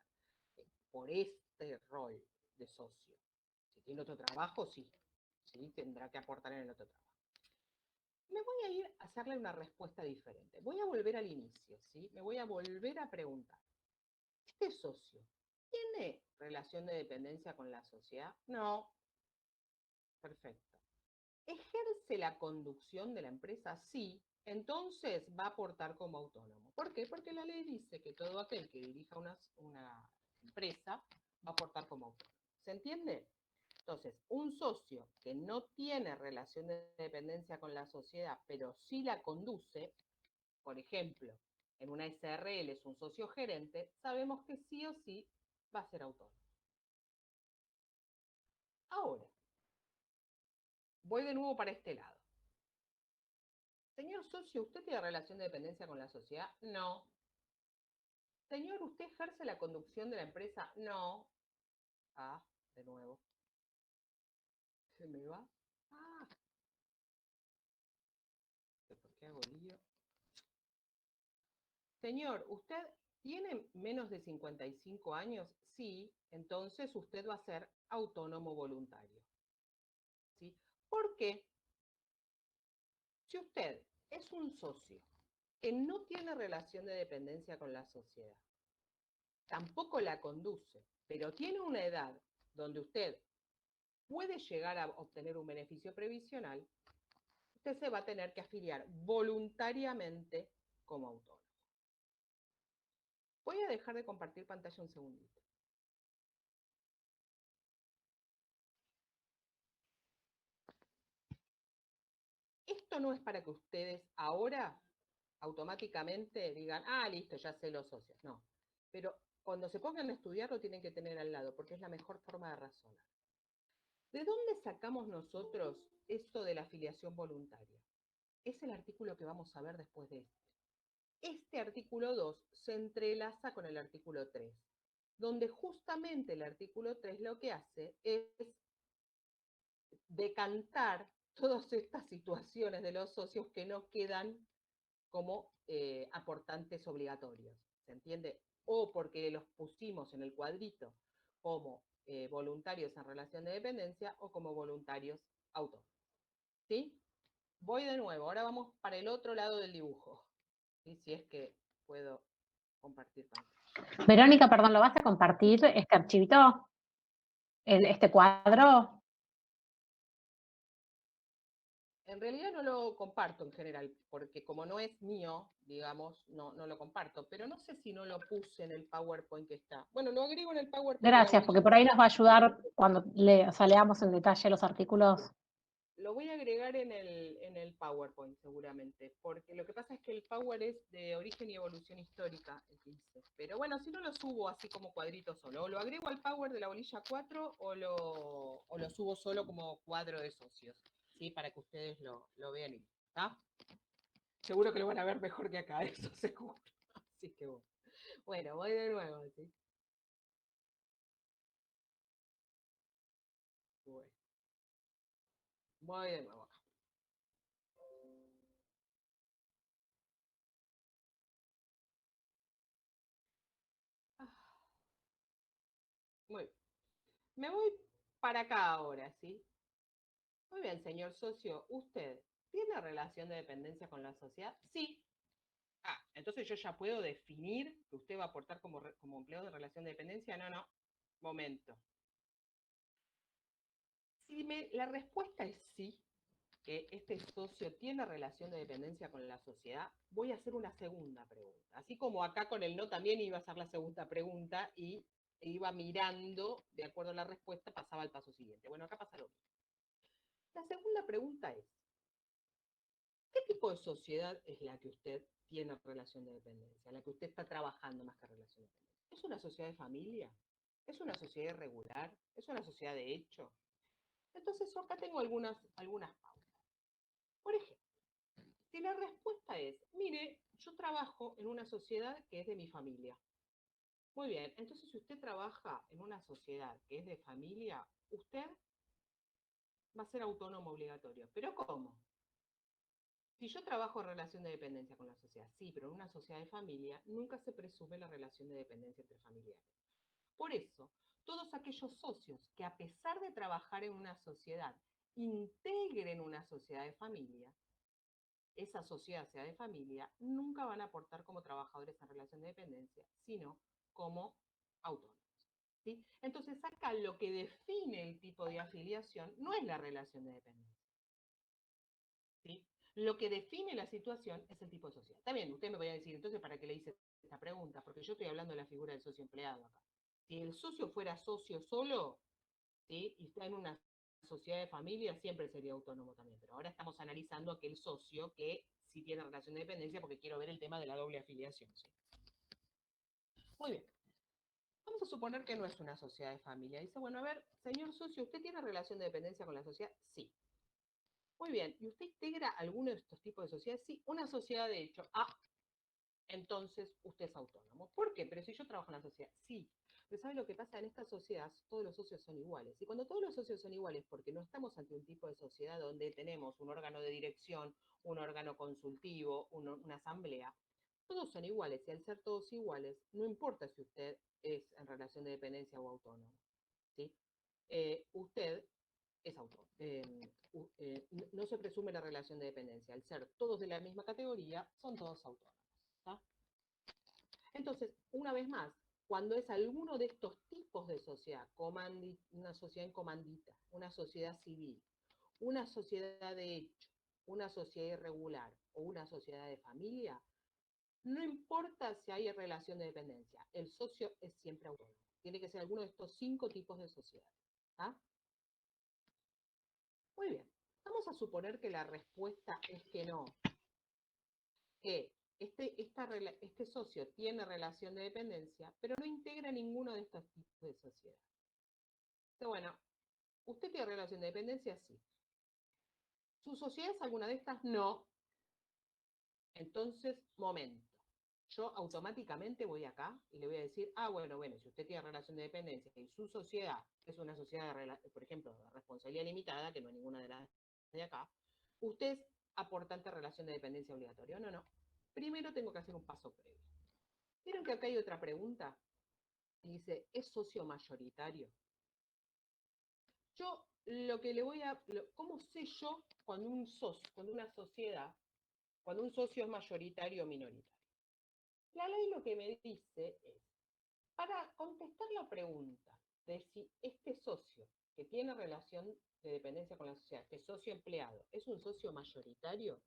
por este rol de socio. Si tiene otro trabajo, sí. ¿Sí? Tendrá que aportar en el otro trabajo. Me voy a ir a hacerle una respuesta diferente. Voy a volver al inicio, ¿sí? Me voy a volver a preguntar. ¿Este socio tiene relación de dependencia con la sociedad? No. Perfecto. ¿Ejerce la conducción de la empresa? Sí. Entonces va a aportar como autónomo. ¿Por qué? Porque la ley dice que todo aquel que dirija una empresa va a aportar como autónomo. ¿Se entiende? Entonces, un socio que no tiene relación de dependencia con la sociedad, pero sí la conduce, por ejemplo, en una SRL es un socio gerente, sabemos que sí o sí va a ser autónomo. Ahora, voy de nuevo para este lado. Señor socio, ¿usted tiene relación de dependencia con la sociedad? No. Señor, ¿usted ejerce la conducción de la empresa? No. Ah, de nuevo. ¿Se me va? Ah. ¿Por qué hago lío? Señor, ¿usted tiene menos de 55 años? Sí, entonces usted va a ser autónomo voluntario. ¿Sí? ¿Por qué? Si usted es un socio que no tiene relación de dependencia con la sociedad, tampoco la conduce, pero tiene una edad donde usted puede llegar a obtener un beneficio previsional, usted se va a tener que afiliar voluntariamente como autónomo. Voy a dejar de compartir pantalla un segundito. Esto no es para que ustedes ahora automáticamente digan, ah, listo, ya sé los socios. No. Pero cuando se pongan a estudiar lo tienen que tener al lado, porque es la mejor forma de razonar. ¿De dónde sacamos nosotros esto de la afiliación voluntaria? Es el artículo que vamos a ver después de este. Este artículo 2 se entrelaza con el artículo 3, donde justamente el artículo 3 lo que hace es decantar todas estas situaciones de los socios que no quedan como aportantes obligatorios, ¿se entiende? O porque los pusimos en el cuadrito como voluntarios en relación de dependencia o como voluntarios autónomos. ¿Sí? Voy de nuevo, ahora vamos para el otro lado del dibujo. ¿Sí? Si es que puedo compartir pantalla. Verónica, perdón, ¿lo vas a compartir este archivito? ¿Este cuadro? En realidad no lo comparto en general, porque como no es mío, digamos, no lo comparto, pero no sé si no lo puse en el PowerPoint que está. Bueno, lo agrego en el PowerPoint. Gracias, porque por ahí nos va a ayudar cuando leamos en detalle los artículos. Lo voy a agregar en el PowerPoint seguramente, porque lo que pasa es que el Power es de origen y evolución histórica, el 15. Pero bueno, si no lo subo así como cuadrito solo, o lo agrego al Power de la bolilla 4 o lo subo solo como cuadro de socios, ¿sí? Para que ustedes lo vean y ¿está? Seguro que lo van a ver mejor que acá, eso seguro. Así que bueno. Bueno, voy de nuevo, ¿sí? Bueno, voy de nuevo acá. Muy bien. Me voy para acá ahora, ¿sí? Muy bien, señor socio. ¿Usted tiene relación de dependencia con la sociedad? Sí. Ah, entonces yo ya puedo definir que usted va a aportar como empleado de relación de dependencia. No, no. Momento. Si la respuesta es sí, que este socio tiene relación de dependencia con la sociedad, voy a hacer una segunda pregunta. Así como acá con el no también iba a hacer la segunda pregunta y iba mirando, de acuerdo a la respuesta, pasaba al paso siguiente. Bueno, acá pasa lo mismo. La segunda pregunta es, ¿qué tipo de sociedad es la que usted tiene relación de dependencia, la que usted está trabajando más que relación de dependencia? ¿Es una sociedad de familia? ¿Es una sociedad irregular? ¿Es una sociedad de hecho? Entonces yo acá tengo algunas pautas. Por ejemplo, si la respuesta es, mire, yo trabajo en una sociedad que es de mi familia. Muy bien, entonces si usted trabaja en una sociedad que es de familia, usted va a ser autónomo obligatorio. ¿Pero cómo? Si yo trabajo en relación de dependencia con la sociedad, sí, pero en una sociedad de familia nunca se presume la relación de dependencia entre familiares. Por eso, todos aquellos socios que a pesar de trabajar en una sociedad, integren una sociedad de familia, esa sociedad sea de familia, nunca van a aportar como trabajadores en relación de dependencia, sino como autónomos. ¿Sí? Entonces acá lo que define el tipo de afiliación no es la relación de dependencia. ¿Sí? Lo que define la situación es el tipo de sociedad. Está bien, usted me va a decir, entonces, ¿para qué le hice esta pregunta? Porque yo estoy hablando de la figura del socio empleado acá. Si el socio fuera socio solo, ¿sí? Y está en una sociedad de familia, siempre sería autónomo también. Pero ahora estamos analizando aquel socio que sí tiene relación de dependencia porque quiero ver el tema de la doble afiliación. ¿Sí? Muy bien. Vamos a suponer que no es una sociedad de familia. Dice, bueno, a ver, señor socio, ¿usted tiene relación de dependencia con la sociedad? Sí. Muy bien, ¿y usted integra alguno de estos tipos de sociedades? Sí, una sociedad de hecho. Ah, entonces usted es autónomo. ¿Por qué? Pero si yo trabajo en la sociedad, sí. Pero ¿sabe lo que pasa? En esta sociedad todos los socios son iguales. Y cuando todos los socios son iguales, porque no estamos ante un tipo de sociedad donde tenemos un órgano de dirección, un órgano consultivo, una asamblea, todos son iguales. Y al ser todos iguales, no importa si usted es en relación de dependencia o autónomo. ¿Sí? Usted es autónomo. No se presume la relación de dependencia. Al ser todos de la misma categoría, son todos autónomos. ¿Tá? Entonces, una vez más, cuando es alguno de estos tipos de sociedad, una sociedad en comandita, una sociedad civil, una sociedad de hecho, una sociedad irregular o una sociedad de familia, no importa si hay relación de dependencia, el socio es siempre autónomo. Tiene que ser alguno de estos 5 tipos de sociedad. ¿Tá? Muy bien. Vamos a suponer que la respuesta es que no, que este socio tiene relación de dependencia, pero no integra ninguno de estos tipos de sociedad. Entonces, bueno, ¿usted tiene relación de dependencia? Sí. ¿Su sociedad es alguna de estas? No. Entonces, momento. Yo automáticamente voy acá y le voy a decir, bueno, si usted tiene relación de dependencia y su sociedad es una sociedad, por ejemplo, de responsabilidad limitada, que no es ninguna de las de acá, usted es aportante de relación de dependencia obligatoria. No, no. Primero tengo que hacer un paso previo. ¿Vieron que acá hay otra pregunta? Y dice, ¿es socio mayoritario? Yo lo que le voy a... ¿Cómo sé yo cuando un socio, cuando una sociedad, cuando un socio es mayoritario o minoritario? La ley lo que me dice es, para contestar la pregunta de si este socio que tiene relación de dependencia con la sociedad, este socio empleado, es un socio mayoritario,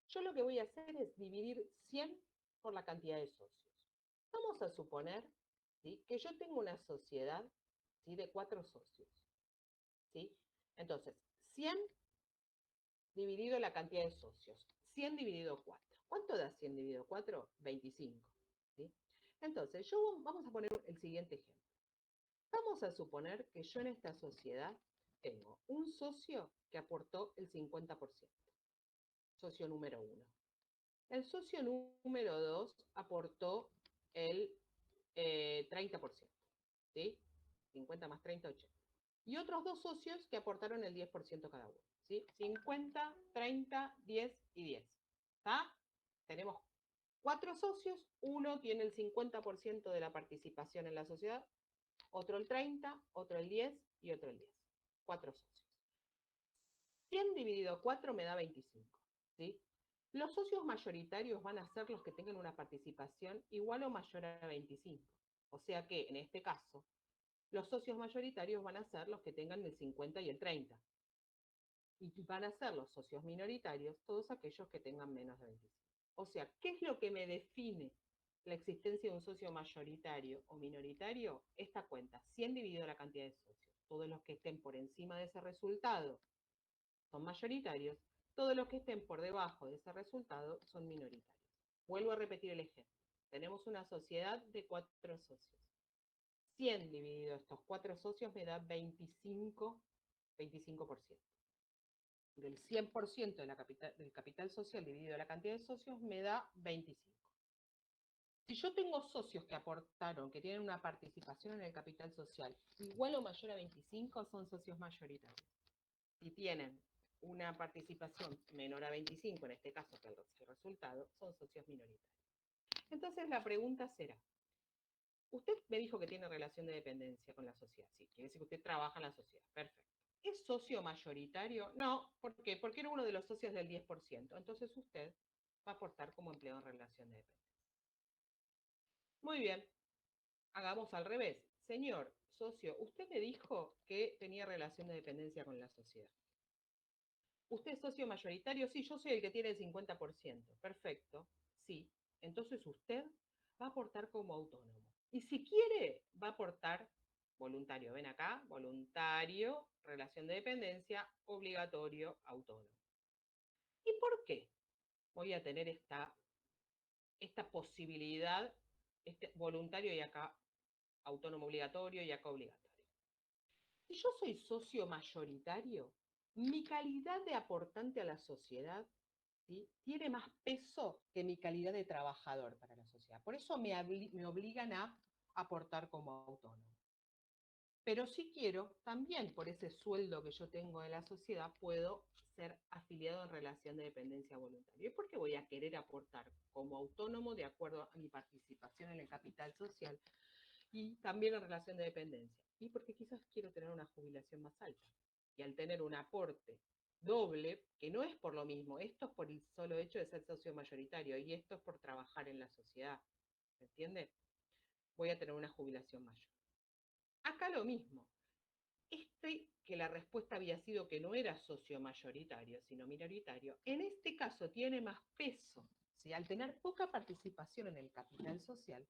yo lo que voy a hacer es dividir 100 por la cantidad de socios. Vamos a suponer, ¿sí?, que yo tengo una sociedad, ¿sí?, de 4 socios. ¿Sí? Entonces, 100 dividido la cantidad de socios. 100 dividido 4. ¿Cuánto da 100 dividido 4? 25. ¿Sí? Entonces, vamos a poner el siguiente ejemplo. Vamos a suponer que yo en esta sociedad tengo un socio que aportó el 50%. Socio número 1. El socio número 2 aportó el 30%. ¿Sí? 50 más 30, 80. Y otros 2 socios que aportaron el 10% cada uno. ¿Sí? 50, 30, 10 y 10. ¿Está? Tenemos 4 socios, uno tiene el 50% de la participación en la sociedad, otro el 30, otro el 10 y otro el 10. 4 socios. 100 dividido 4 me da 25. ¿Sí? Los socios mayoritarios van a ser los que tengan una participación igual o mayor a 25. O sea que, en este caso, los socios mayoritarios van a ser los que tengan el 50 y el 30. Y van a ser los socios minoritarios todos aquellos que tengan menos de 25. O sea, ¿qué es lo que me define la existencia de un socio mayoritario o minoritario? Esta cuenta, 100 dividido la cantidad de socios. Todos los que estén por encima de ese resultado son mayoritarios, todos los que estén por debajo de ese resultado son minoritarios. Vuelvo a repetir el ejemplo. Tenemos una sociedad de 4 socios. 100 dividido estos 4 socios me da 25%. Del 100% del capital social dividido la cantidad de socios me da 25. Si yo tengo socios que aportaron, que tienen una participación en el capital social igual o mayor a 25, son socios mayoritarios. Si tienen una participación menor a 25, en este caso que el resultado, son socios minoritarios. Entonces la pregunta será, usted me dijo que tiene relación de dependencia con la sociedad. Sí, quiere decir que usted trabaja en la sociedad. Perfecto. ¿Es socio mayoritario? No. ¿Por qué? Porque era uno de los socios del 10%. Entonces usted va a aportar como empleado en relación de dependencia. Muy bien. Hagamos al revés. Señor socio, usted me dijo que tenía relación de dependencia con la sociedad. ¿Usted es socio mayoritario? Sí, yo soy el que tiene el 50%. Perfecto. Sí. Entonces usted va a aportar como autónomo. Y si quiere, va a aportar voluntario. Ven acá, voluntario, relación de dependencia, obligatorio, autónomo. ¿Y por qué voy a tener esta posibilidad, voluntario y acá autónomo obligatorio y acá obligatorio? Si yo soy socio mayoritario, mi calidad de aportante a la sociedad, ¿sí?, tiene más peso que mi calidad de trabajador para la sociedad. Por eso me obligan a aportar como autónomo. Pero si quiero, también por ese sueldo que yo tengo en la sociedad, puedo ser afiliado en relación de dependencia voluntaria. ¿Y por qué voy a querer aportar como autónomo de acuerdo a mi participación en el capital social y también en relación de dependencia? Y porque quizás quiero tener una jubilación más alta. Y al tener un aporte doble, que no es por lo mismo, esto es por el solo hecho de ser socio mayoritario y esto es por trabajar en la sociedad, ¿me entiende? Voy a tener una jubilación mayor. Acá lo mismo. Que la respuesta había sido que no era socio mayoritario, sino minoritario, en este caso tiene más peso, ¿sí? Al tener poca participación en el capital social,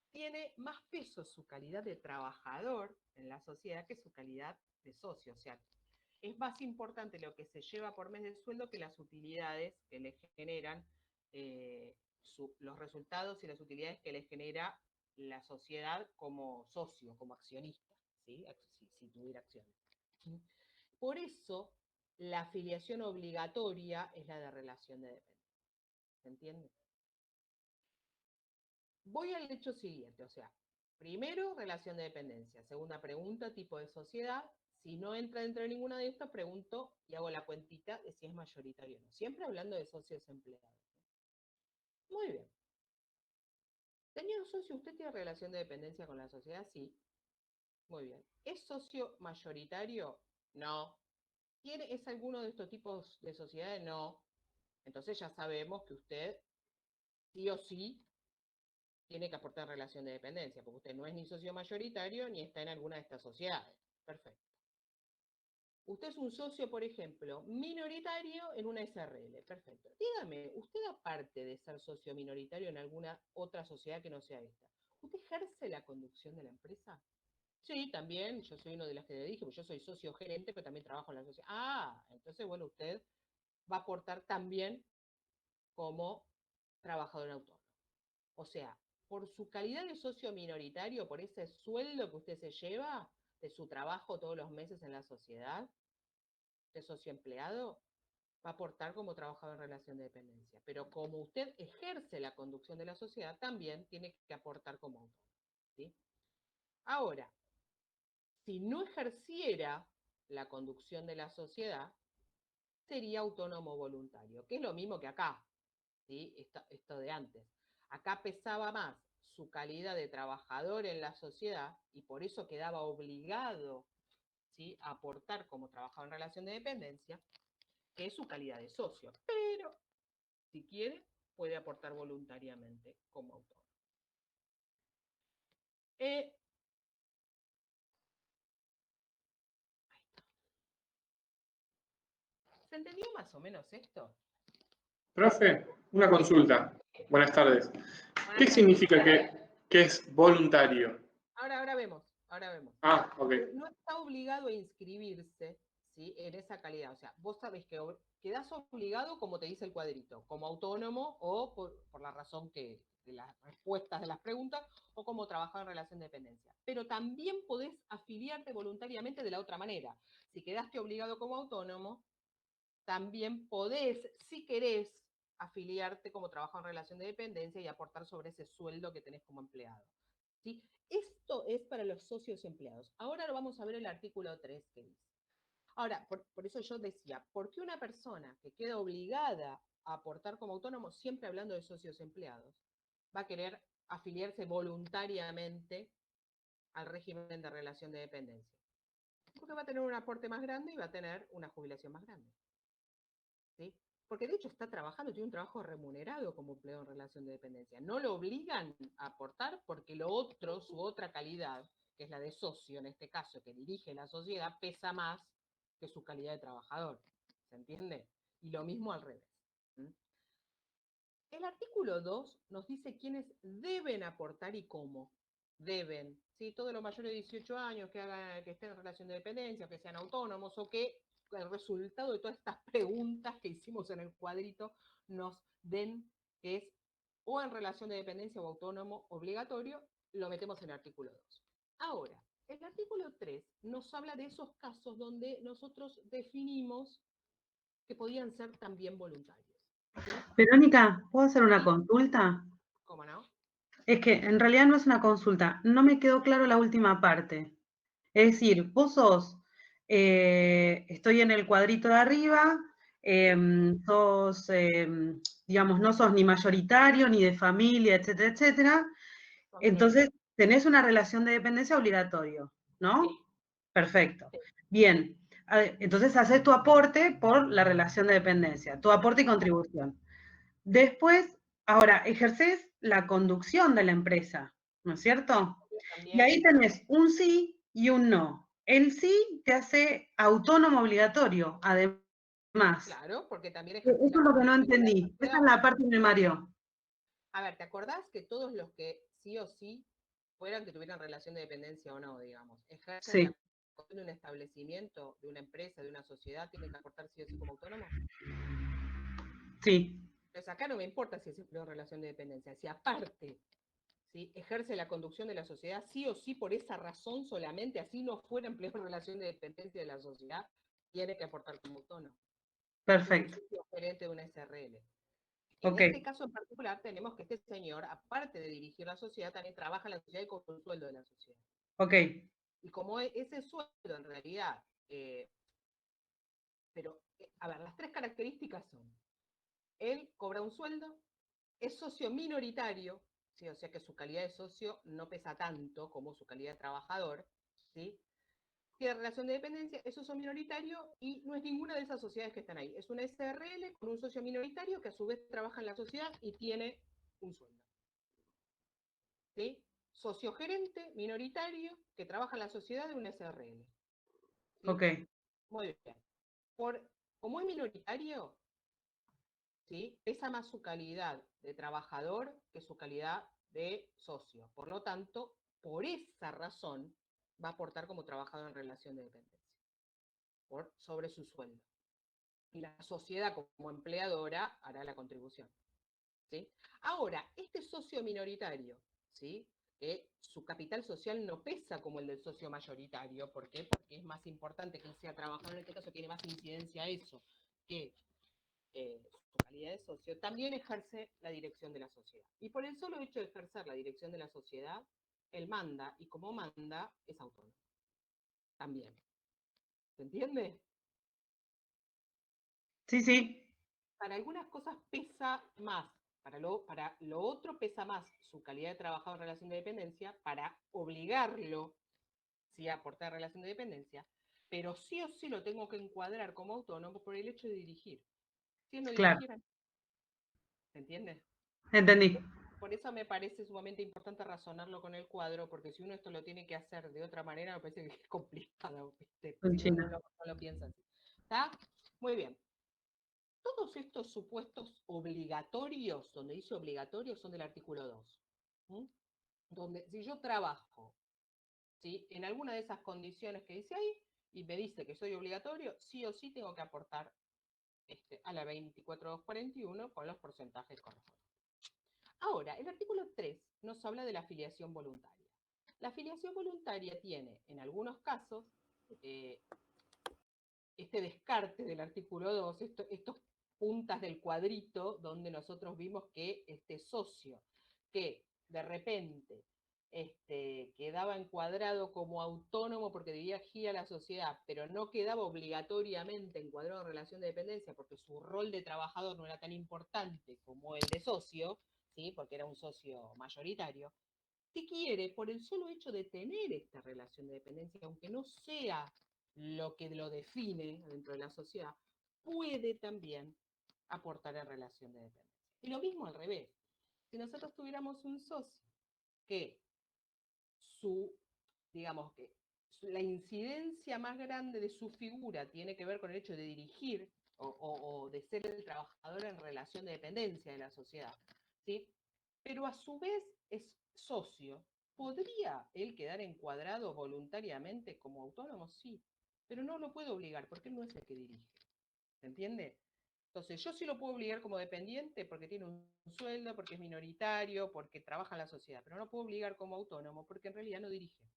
tiene más peso su calidad de trabajador en la sociedad que su calidad de socio. O sea, es más importante lo que se lleva por mes de sueldo que las utilidades que le generan, los resultados y las utilidades que le genera la sociedad como socio, como accionista, ¿sí? Si tuviera acciones. Por eso, la afiliación obligatoria es la de relación de dependencia. ¿Se entiende? Voy al hecho siguiente, o sea, primero, relación de dependencia. Segunda pregunta, tipo de sociedad. Si no entra dentro de ninguna de estas, pregunto y hago la cuentita de si es mayoritario o no. Siempre hablando de socios empleados. Muy bien. Señor socio, ¿usted tiene relación de dependencia con la sociedad? Sí. Muy bien. ¿Es socio mayoritario? No. ¿Es alguno de estos tipos de sociedades? No. Entonces ya sabemos que usted sí o sí tiene que aportar relación de dependencia, porque usted no es ni socio mayoritario ni está en alguna de estas sociedades. Perfecto. Usted es un socio, por ejemplo, minoritario en una SRL. Perfecto. Dígame, usted aparte de ser socio minoritario en alguna otra sociedad que no sea esta, ¿usted ejerce la conducción de la empresa? Sí, también, yo soy uno de las que le dije, pues yo soy socio gerente, pero también trabajo en la sociedad. Ah, entonces, bueno, usted va a aportar también como trabajador autónomo. O sea, por su calidad de socio minoritario, por ese sueldo que usted se lleva de su trabajo todos los meses en la sociedad, de socio empleado, va a aportar como trabajador en relación de dependencia. Pero como usted ejerce la conducción de la sociedad, también tiene que aportar como autónomo. ¿Sí? Ahora, si no ejerciera la conducción de la sociedad, sería autónomo voluntario, que es lo mismo que acá, ¿sí? Esto de antes. Acá pesaba más su calidad de trabajador en la sociedad y por eso quedaba obligado, ¿sí?, a aportar como trabajador en relación de dependencia, que es su calidad de socio. Pero, si quiere, puede aportar voluntariamente como autónomo. ¿Se entendió más o menos esto? Profe, una consulta. Buenas tardes. Buenas ¿Qué tardes. significa que es voluntario? Ahora vemos, ahora vemos. Ah, ok. No está obligado a inscribirse, ¿sí?, en esa calidad. O sea, vos sabés que quedás obligado, como te dice el cuadrito, como autónomo o por la razón que de las respuestas de las preguntas, o como trabajador en relación de dependencia. Pero también podés afiliarte voluntariamente de la otra manera. Si quedaste obligado como autónomo, también podés, si querés, afiliarte como trabajador en relación de dependencia y aportar sobre ese sueldo que tenés como empleado. ¿Sí? Esto es para los socios empleados. Ahora lo vamos a ver el artículo 3 que dice. Ahora, por eso yo decía, ¿por qué una persona que queda obligada a aportar como autónomo, siempre hablando de socios empleados, va a querer afiliarse voluntariamente al régimen de relación de dependencia? Porque va a tener un aporte más grande y va a tener una jubilación más grande. ¿Sí? Porque de hecho está trabajando, tiene un trabajo remunerado como empleado en relación de dependencia. No lo obligan a aportar porque lo otro, su otra calidad, que es la de socio en este caso, que dirige la sociedad, pesa más que su calidad de trabajador. ¿Se entiende? Y lo mismo al revés. ¿Mm? El artículo 2 nos dice quiénes deben aportar y cómo. Deben, ¿sí? Todos los mayores de 18 años que estén en relación de dependencia, que sean autónomos o que el resultado de todas estas preguntas que hicimos en el cuadrito nos den, que es o en relación de dependencia o autónomo obligatorio, lo metemos en el artículo 2. Ahora, el artículo 3 nos habla de esos casos donde nosotros definimos que podían ser también voluntarios. ¿Sí? Verónica, ¿puedo hacer una ¿Sí? consulta? ¿Cómo no? Es que en realidad no es una consulta, no me quedó claro la última parte. Es decir, vos sos, estoy en el cuadrito de arriba, sos, digamos, no sos ni mayoritario, ni de familia, etcétera, etcétera. Entonces, tenés una relación de dependencia obligatorio, ¿no? Sí. Perfecto. Sí. Bien, entonces haces tu aporte por la relación de dependencia, tu aporte y contribución. Después, ahora, ejerces la conducción de la empresa, ¿no es cierto? Y También. ahí tenés un sí y un no. El sí te hace autónomo obligatorio, además. Claro, porque también Eso ejerce es la lo que no conducción de la entendí. Esa sociedad. es la parte que me mareó. A ver, ¿te acordás que todos los que sí o sí fueran que tuvieran relación de dependencia o no, digamos, ejercen Sí, la conducción de un establecimiento, de una empresa, de una sociedad, tienen que aportar sí o sí como autónomos? sí. Entonces acá no me importa si es empleo en relación de dependencia, si aparte, ¿sí?, ejerce la conducción de la sociedad, sí o sí por esa razón solamente, así no fuera empleo en relación de dependencia de la sociedad, tiene que aportar como autónomo. Es un Perfecto. socio gerente de una SRL. En Ok, este caso en particular tenemos que este señor, aparte de dirigir la sociedad, también trabaja en la sociedad y con el sueldo de la sociedad. ok. Y como ese sueldo en realidad, a ver, las tres características son, él cobra un sueldo, es socio minoritario, ¿sí? O sea que su calidad de socio no pesa tanto como su calidad de trabajador, ¿sí? Tiene relación de dependencia, es socio minoritario y no es ninguna de esas sociedades que están ahí. Es una SRL con un socio minoritario que a su vez trabaja en la sociedad y tiene un sueldo. ¿Sí? Socio gerente minoritario que trabaja en la sociedad de una SRL. ¿Sí? Ok. Muy bien. Como es minoritario, ¿sí? Pesa más su calidad de trabajador que su calidad de socio. Por lo tanto, por esa razón, va a aportar como trabajador en relación de dependencia, sobre su sueldo. Y la sociedad como empleadora hará la contribución. ¿Sí? Ahora, este socio minoritario, ¿sí? Que su capital social no pesa como el del socio mayoritario. ¿Por qué? Porque es más importante que él sea trabajador, en este caso tiene más incidencia eso que su calidad de socio, también ejerce la dirección de la sociedad. Y por el solo hecho de ejercer la dirección de la sociedad, él manda, y como manda, es autónomo. También. ¿Se entiende? Sí, sí. Para algunas cosas pesa más, para lo otro pesa más su calidad de trabajador en relación de dependencia, para obligarlo, ¿sí?, a aportar relación de dependencia, pero sí o sí lo tengo que encuadrar como autónomo por el hecho de dirigir. Si él no Claro, dirigiera, ¿se entiende? entendí. Por eso me parece sumamente importante razonarlo con el cuadro, porque si uno esto lo tiene que hacer de otra manera, me parece que es complicado, ¿viste? Con Si uno China. no lo piensa así. ¿Está? Muy bien. Todos estos supuestos obligatorios, donde dice obligatorios, son del artículo 2. ¿Mm? Donde si yo trabajo, ¿sí?, en alguna de esas condiciones que dice ahí, y me dice que soy obligatorio, sí o sí tengo que aportar a la 24241 con los porcentajes correspondientes. Ahora, el artículo 3 nos habla de la afiliación voluntaria. La afiliación voluntaria tiene, en algunos casos, eh, este descarte del artículo 2, estos puntas del cuadrito donde nosotros vimos que este socio que de repente quedaba encuadrado como autónomo porque dirigía la sociedad, pero no quedaba obligatoriamente encuadrado en relación de dependencia porque su rol de trabajador no era tan importante como el de socio, ¿sí?, porque era un socio mayoritario, si quiere, por el solo hecho de tener esta relación de dependencia, aunque no sea lo que lo define dentro de la sociedad, puede también aportar en relación de dependencia. Y lo mismo al revés. Si nosotros tuviéramos un socio que digamos que la incidencia más grande de su figura tiene que ver con el hecho de dirigir o de ser el trabajador en relación de dependencia de la sociedad, ¿sí?, pero a su vez es socio, ¿podría él quedar encuadrado voluntariamente como autónomo? Sí, pero no lo puedo obligar porque él no es el que dirige. ¿Se entiende? Entonces, yo sí lo puedo obligar como dependiente porque tiene un sueldo, porque es minoritario, porque trabaja en la sociedad, pero no lo puedo obligar como autónomo porque en realidad no dirige.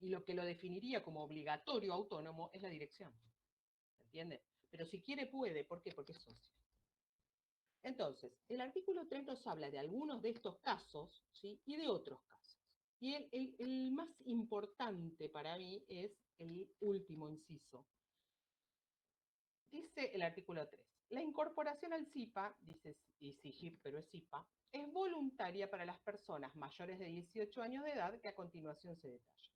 Y lo que lo definiría como obligatorio autónomo es la dirección. ¿Se entiende? Pero si quiere puede, ¿por qué? Porque es socio. Entonces, el artículo 3 nos habla de algunos de estos casos, ¿sí?, y de otros casos. Y el más importante para mí es el último inciso. Dice el artículo 3, la incorporación al SIPA, dice SIGIP, pero es SIPA, es voluntaria para las personas mayores de 18 años de edad, que a continuación se detalla.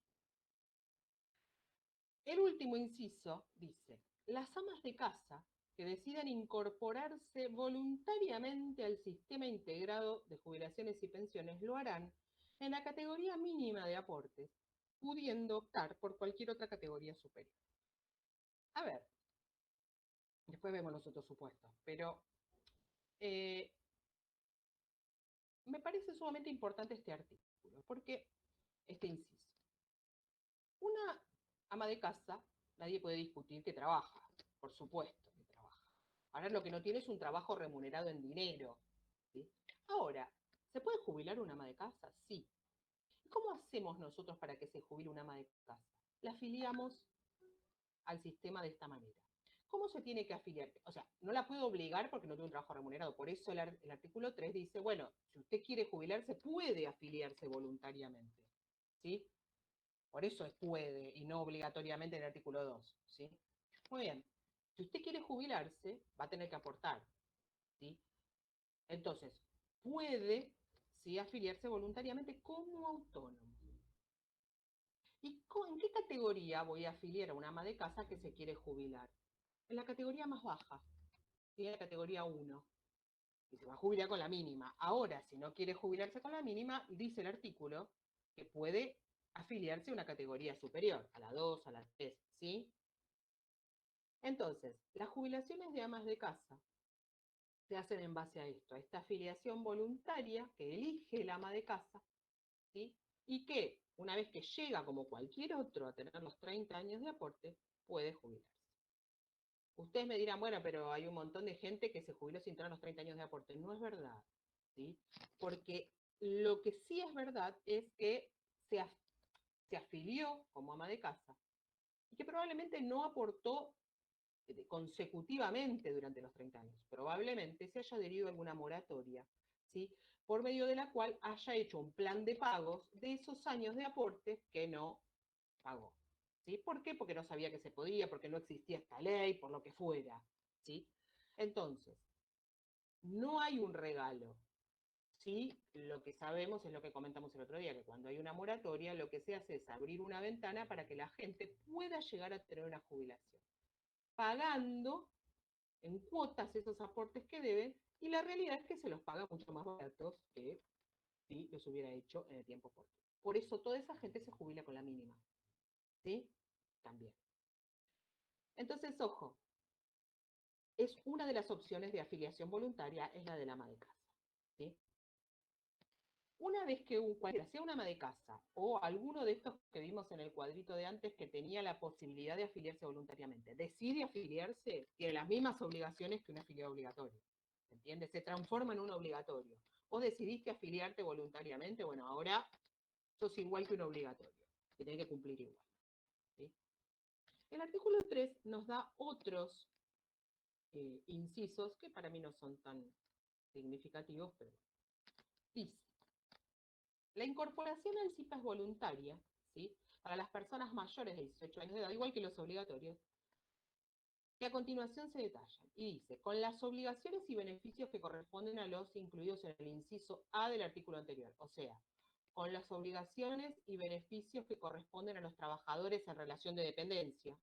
El último inciso dice, las amas de casa que decidan incorporarse voluntariamente al sistema integrado de jubilaciones y pensiones lo harán en la categoría mínima de aportes, pudiendo optar por cualquier otra categoría superior. A ver, después vemos los otros supuestos, pero me parece sumamente importante este artículo, porque este inciso. Una ama de casa, nadie puede discutir que trabaja, por supuesto que trabaja. Ahora lo que no tiene es un trabajo remunerado en dinero, ¿sí? Ahora, ¿se puede jubilar una ama de casa? Sí. ¿Cómo hacemos nosotros para que se jubile una ama de casa? La afiliamos al sistema de esta manera. ¿Cómo se tiene que afiliar? O sea, no la puedo obligar porque no tiene un trabajo remunerado. Por eso el artículo 3 dice, bueno, si usted quiere jubilarse, puede afiliarse voluntariamente, ¿sí? Por eso es puede y no obligatoriamente el artículo 2, ¿sí? Muy bien. Si usted quiere jubilarse, va a tener que aportar, ¿sí? Entonces, puede, ¿sí?, afiliarse voluntariamente como autónomo. ¿Y en qué categoría voy a afiliar a una ama de casa que se quiere jubilar? En la categoría más baja, ¿sí?, en la categoría 1. Y se va a jubilar con la mínima. Ahora, si no quiere jubilarse con la mínima, dice el artículo que puede afiliarse a una categoría superior, a la 2, a la 3, ¿sí? Entonces, las jubilaciones de amas de casa se hacen en base a esto, a esta afiliación voluntaria que elige el ama de casa, ¿sí? Y que, una vez que llega como cualquier otro a tener los 30 años de aporte, puede jubilarse. Ustedes me dirán, bueno, pero hay un montón de gente que se jubiló sin tener los 30 años de aporte. No es verdad, ¿sí? Porque lo que sí es verdad es que se afilió como ama de casa y que probablemente no aportó consecutivamente durante los 30 años. Probablemente se haya adherido a alguna moratoria, ¿sí? Por medio de la cual haya hecho un plan de pagos de esos años de aportes que no pagó. ¿Sí? ¿Por qué? Porque no sabía que se podía, porque no existía esta ley, por lo que fuera. ¿Sí? Entonces, no hay un regalo. Sí, lo que sabemos es lo que comentamos el otro día, que cuando hay una moratoria, lo que se hace es abrir una ventana para que la gente pueda llegar a tener una jubilación, pagando en cuotas esos aportes que deben, y la realidad es que se los paga mucho más baratos que si los hubiera hecho en el tiempo oportuno. Por eso toda esa gente se jubila con la mínima. ¿Sí? También. Entonces, ojo, es una de las opciones de afiliación voluntaria, es la del ama de casa. ¿Sí? Una vez que cualquiera, sea una ama de casa o alguno de estos que vimos en el cuadrito de antes que tenía la posibilidad de afiliarse voluntariamente, decide afiliarse, tiene las mismas obligaciones que un afiliado obligatorio. ¿Entiendes? Se transforma en un obligatorio. Vos decidiste afiliarte voluntariamente, bueno, ahora sos igual que un obligatorio, que tenés que cumplir igual. ¿Sí? El artículo 3 nos da otros incisos que para mí no son tan significativos, pero dice, la incorporación al CIPA es voluntaria, ¿sí? Para las personas mayores de 18 años de edad, igual que los obligatorios, que a continuación se detallan. Y dice, con las obligaciones y beneficios que corresponden a los incluidos en el inciso A del artículo anterior, o sea, con las obligaciones y beneficios que corresponden a los trabajadores en relación de dependencia.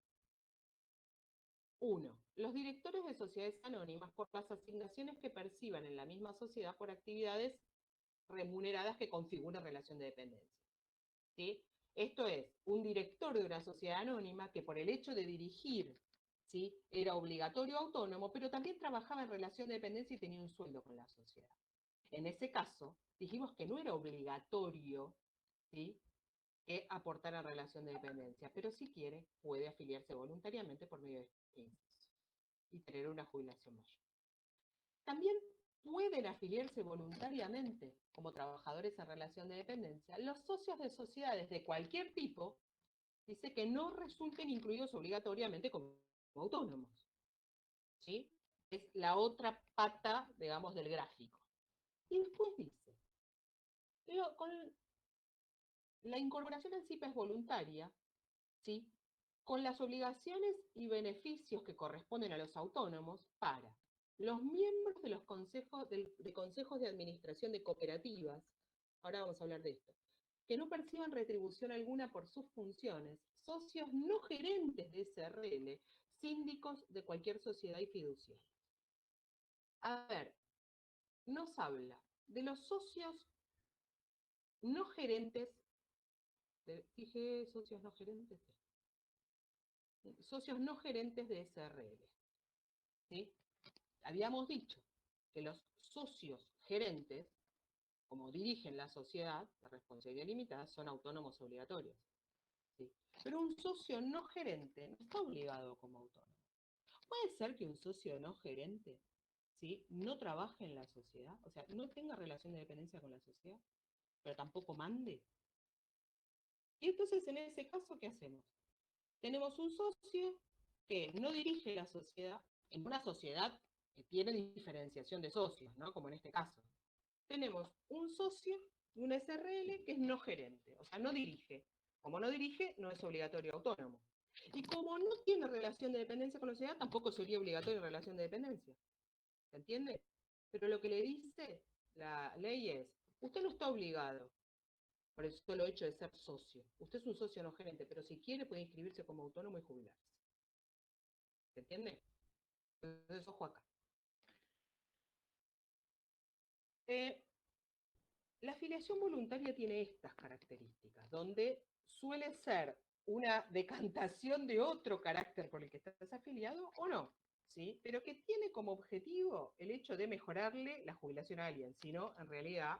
1. Los directores de sociedades anónimas por las asignaciones que perciban en la misma sociedad por actividades remuneradas que configuren relación de dependencia. ¿Sí? Esto es, un director de una sociedad anónima que por el hecho de dirigir, ¿sí? Era obligatorio autónomo, pero también trabajaba en relación de dependencia y tenía un sueldo con la sociedad. En ese caso, dijimos que no era obligatorio, ¿sí? Que aportar en relación de dependencia, pero si quiere, puede afiliarse voluntariamente por medio de este inciso y tener una jubilación mayor. También pueden afiliarse voluntariamente como trabajadores en relación de dependencia los socios de sociedades de cualquier tipo, dice que no resulten incluidos obligatoriamente como autónomos. ¿Sí? Es la otra pata, digamos, del gráfico. Y después dice, con la incorporación al CIPA es voluntaria, ¿sí? Con las obligaciones y beneficios que corresponden a los autónomos para los miembros de los consejos de administración de cooperativas, ahora vamos a hablar de esto, que no perciban retribución alguna por sus funciones, socios no gerentes de SRL, síndicos de cualquier sociedad y fiduciaria. A ver, nos habla de los socios no gerentes, dije socios no gerentes, socios no gerentes de SRL. ¿Sí? Habíamos dicho que los socios gerentes, como dirigen la sociedad de responsabilidad limitada, son autónomos obligatorios. ¿Sí? Pero un socio no gerente no está obligado como autónomo. Puede ser que un socio no gerente, ¿sí? No trabaje en la sociedad, o sea, no tenga relación de dependencia con la sociedad, pero tampoco mande. Y entonces, en ese caso, ¿qué hacemos? Tenemos un socio que no dirige la sociedad, en una sociedad que tiene diferenciación de socios, ¿no? Como en este caso. Tenemos un socio, un SRL, que es no gerente, o sea, no dirige. Como no dirige, no es obligatorio autónomo. Y como no tiene relación de dependencia con la sociedad, tampoco sería obligatorio relación de dependencia. ¿Se entiende? Pero lo que le dice la ley es, usted no está obligado por el solo hecho de ser socio. Usted es un socio no gerente, pero si quiere puede inscribirse como autónomo y jubilarse. ¿Se entiende? Entonces, ojo acá. La afiliación voluntaria tiene estas características, donde suele ser una decantación de otro carácter con el que estás afiliado o no, ¿sí? Pero que tiene como objetivo el hecho de mejorarle la jubilación a alguien, si no, en realidad,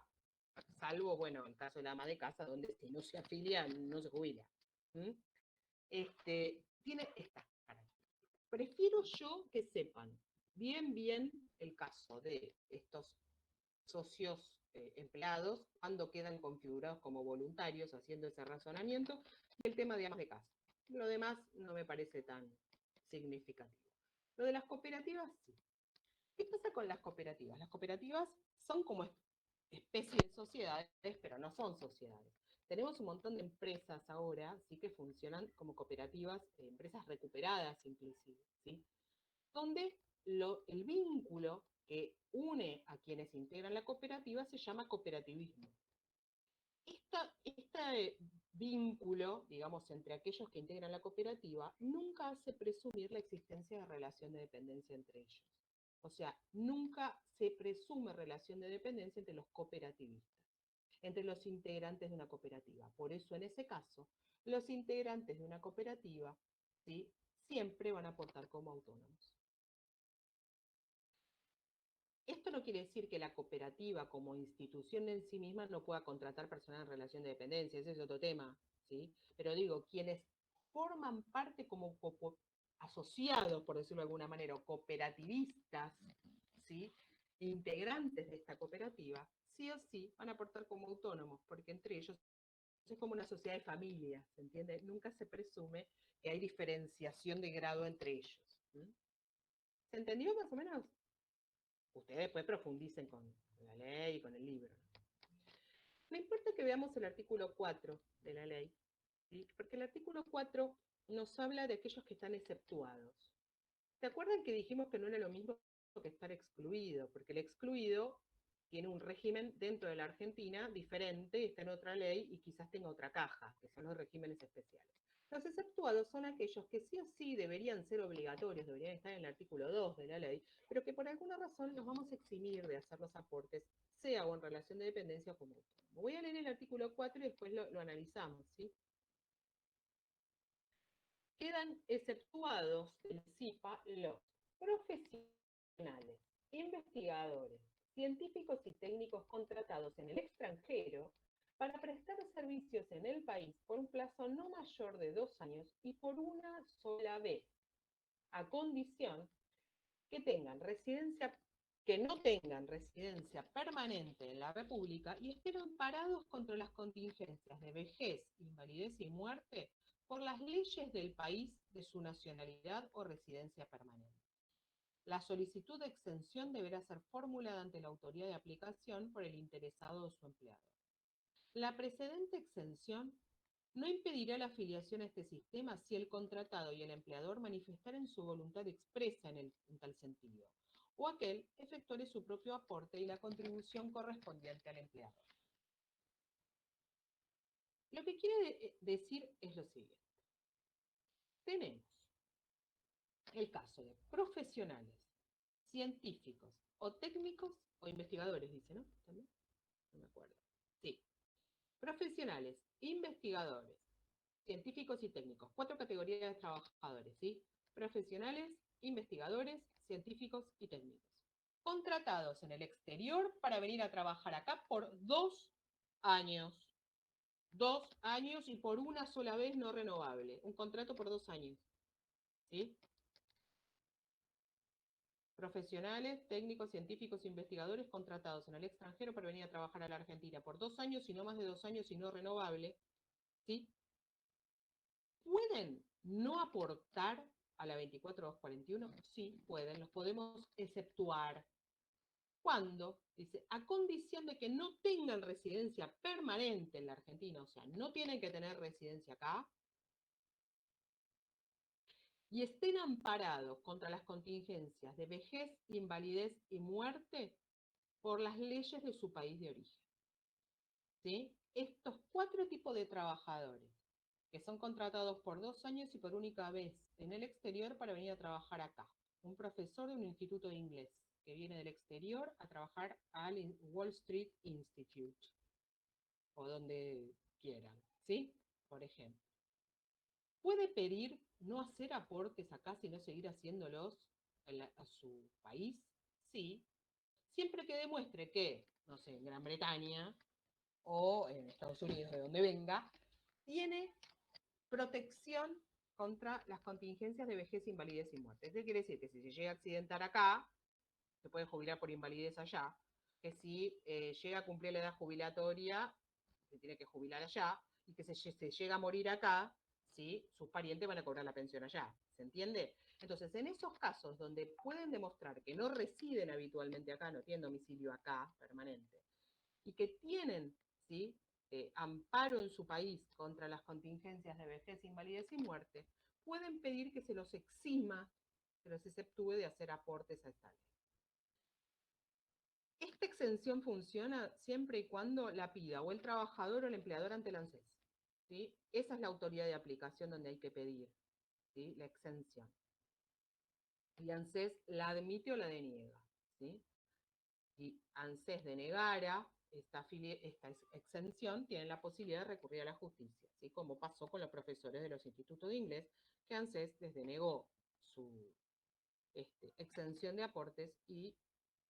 salvo, bueno, en el caso de la ama de casa, donde si no se afilia, no se jubila. ¿Mm? Tiene estas características. Prefiero yo que sepan bien el caso de estos socios empleados cuando quedan configurados como voluntarios, haciendo ese razonamiento, y el tema de amas de casa. Lo demás no me parece tan significativo. Lo de las cooperativas, sí. ¿Qué pasa con las cooperativas? Las cooperativas son como especie de sociedades, pero no son sociedades. Tenemos un montón de empresas ahora, sí, que funcionan como cooperativas, empresas recuperadas inclusive, ¿sí? Donde el vínculo que une a quienes integran la cooperativa se llama cooperativismo. Este vínculo, digamos, entre aquellos que integran la cooperativa, nunca hace presumir la existencia de relación de dependencia entre ellos. O sea, nunca se presume relación de dependencia entre los cooperativistas, entre los integrantes de una cooperativa. Por eso, en ese caso, los integrantes de una cooperativa, ¿sí?, siempre van a aportar como autónomos. Esto no quiere decir que la cooperativa como institución en sí misma no pueda contratar personas en relación de dependencia, ese es otro tema, ¿sí? Pero digo, quienes forman parte como asociados, por decirlo de alguna manera, o cooperativistas, ¿sí?, integrantes de esta cooperativa, sí o sí van a aportar como autónomos, porque entre ellos es como una sociedad de familia, ¿se entiende? Nunca se presume que hay diferenciación de grado entre ellos. ¿Sí? ¿Se entendió más o menos? Ustedes después profundicen con la ley y con el libro. Me importa que veamos el artículo 4 de la ley, ¿sí? Porque el artículo 4 nos habla de aquellos que están exceptuados. ¿Se acuerdan que dijimos que no era lo mismo que estar excluido? Porque el excluido tiene un régimen dentro de la Argentina diferente, está en otra ley y quizás tenga otra caja, que son los regímenes especiales. Los exceptuados son aquellos que sí o sí deberían ser obligatorios, deberían estar en el artículo 2 de la ley, pero que por alguna razón los vamos a eximir de hacer los aportes, sea o en relación de dependencia o como autónomo. Voy a leer el artículo 4 y después lo analizamos, ¿sí? Quedan exceptuados del CIPA los profesionales, investigadores, científicos y técnicos contratados en el extranjero para prestar servicios en el país por un plazo no mayor de 2 años y por una sola vez, a condición que no tengan residencia permanente en la República y estén amparados contra las contingencias de vejez, invalidez y muerte por las leyes del país de su nacionalidad o residencia permanente. La solicitud de exención deberá ser formulada ante la autoridad de aplicación por el interesado o su empleador. La precedente exención no impedirá la afiliación a este sistema si el contratado y el empleador manifestaren su voluntad expresa en tal sentido, o aquel efectúe su propio aporte y la contribución correspondiente al empleador. Lo que quiere decir es lo siguiente. Tenemos el caso de profesionales, científicos o técnicos o investigadores, dice, ¿no? ¿También? No me acuerdo. Sí. Profesionales, investigadores, científicos y técnicos. 4 categorías de trabajadores, ¿sí? Profesionales, investigadores, científicos y técnicos. Contratados en el exterior para venir a trabajar acá por 2 años. 2 años y por una sola vez no renovable. Un contrato por 2 años. ¿Sí? Profesionales, técnicos, científicos, investigadores contratados en el extranjero para venir a trabajar a la Argentina por 2 años y no más de 2 años y no renovable, ¿sí? ¿Pueden no aportar a la 24241? Sí, pueden, los podemos exceptuar. ¿Cuándo? Dice, a condición de que no tengan residencia permanente en la Argentina, o sea, no tienen que tener residencia acá, y estén amparados contra las contingencias de vejez, invalidez y muerte por las leyes de su país de origen. ¿Sí? Estos 4 tipos de trabajadores que son contratados por 2 años y por única vez en el exterior para venir a trabajar acá. Un profesor de un instituto de inglés que viene del exterior a trabajar al Wall Street Institute o donde quieran, ¿sí? Por ejemplo. puede pedir no hacer aportes acá, sino seguir haciéndolos a su país, sí, siempre que demuestre que, no sé, en Gran Bretaña o en Estados Unidos, de donde venga, tiene protección contra las contingencias de vejez, invalidez y muerte. ¿Qué quiere decir? Que si se llega a accidentar acá, se puede jubilar por invalidez allá, que si llega a cumplir la edad jubilatoria, se tiene que jubilar allá, y que se llega a morir acá, ¿sí? Sus parientes van a cobrar la pensión allá, ¿se entiende? Entonces, en esos casos donde pueden demostrar que no residen habitualmente acá, no tienen domicilio acá permanente, y que tienen, ¿sí? Amparo en su país contra las contingencias de vejez, invalidez y muerte, pueden pedir que se los exima, se los exceptúe de hacer aportes a esta ley. Esta exención funciona siempre y cuando la pida o el trabajador o el empleador ante el ANSES, ¿sí? Esa es la autoridad de aplicación donde hay que pedir, ¿sí? La exención. Y ANSES la admite o la deniega, ¿sí? Si ANSES denegara esta exención, tienen la posibilidad de recurrir a la justicia, ¿sí? Como pasó con los profesores de los institutos de inglés, que ANSES les denegó su exención de aportes y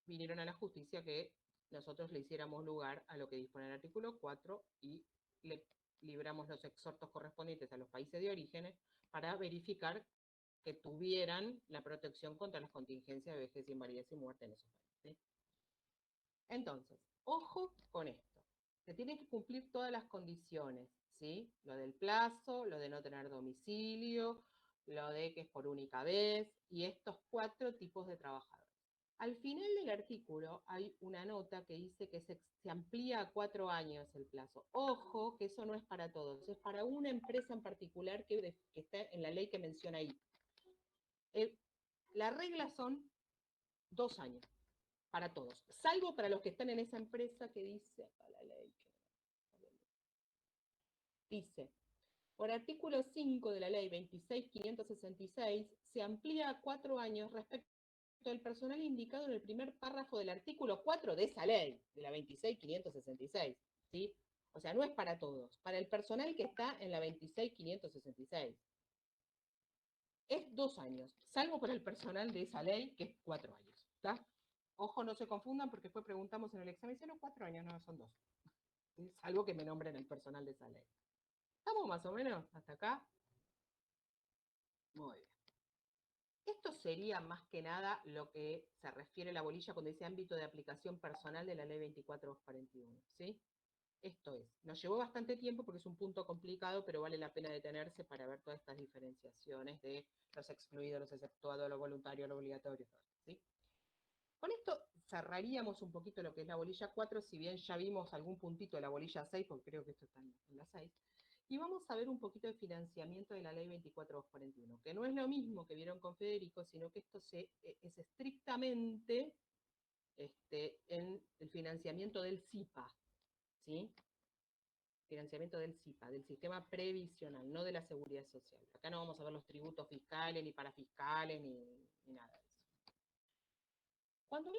vinieron a la justicia que nosotros le hiciéramos lugar a lo que dispone el artículo 4 y le libramos los exhortos correspondientes a los países de origen para verificar que tuvieran la protección contra las contingencias de vejez, invalidez y muerte en esos países, ¿sí? Entonces, ojo con esto. Se tienen que cumplir todas las condiciones, ¿sí? Lo del plazo, lo de no tener domicilio, lo de que es por única vez, y estos 4 tipos de trabajadores. Al final del artículo hay una nota que dice que se amplía a 4 años el plazo. Ojo, que eso no es para todos, es para una empresa en particular que está en la ley que menciona ahí. La regla son 2 años para todos, salvo para los que están en esa empresa que dice acá la ley. Dice, por artículo 5 de la ley 26.566, se amplía a 4 años respecto del personal indicado en el primer párrafo del artículo 4 de esa ley, de la 26.566, ¿sí? O sea, no es para todos, para el personal que está en la 26.566. Es 2 años, salvo para el personal de esa ley, que es 4 años, ¿está? Ojo, no se confundan, porque después preguntamos en el examen, dicen, no, 4 años, no, son 2. Salvo que me nombren el personal de esa ley. ¿Estamos más o menos hasta acá? Muy bien. Esto sería más que nada lo que se refiere a la bolilla cuando dice ámbito de aplicación personal de la ley 24.241, ¿sí? Esto es, nos llevó bastante tiempo porque es un punto complicado, pero vale la pena detenerse para ver todas estas diferenciaciones de los excluidos, los exceptuados, lo voluntario, lo obligatorio, ¿sí? Con esto cerraríamos un poquito lo que es la bolilla 4, si bien ya vimos algún puntito de la bolilla 6, porque creo que esto está en la 6, y vamos a ver un poquito de financiamiento de la ley 24.241, que no es lo mismo que vieron con Federico, sino que esto es estrictamente en el financiamiento del SIPA, ¿sí? Financiamiento del SIPA, del sistema previsional, no de la seguridad social. Acá no vamos a ver los tributos fiscales, ni parafiscales, ni nada de eso. Cuando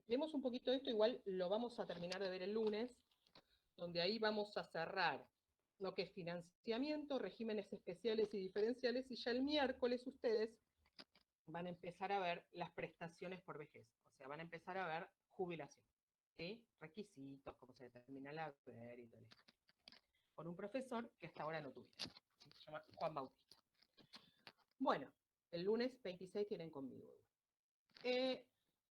vemos un poquito de esto, igual lo vamos a terminar de ver el lunes, donde ahí vamos a cerrar lo que es financiamiento, regímenes especiales y diferenciales, y ya el miércoles ustedes van a empezar a ver las prestaciones por vejez, o sea, van a empezar a ver jubilación, ¿sí? Requisitos, cómo se determina la haber y todo esto. Por un profesor que hasta ahora no tuvieron, ¿sí? Se llama Juan Bautista. Bueno, el lunes 26 tienen conmigo.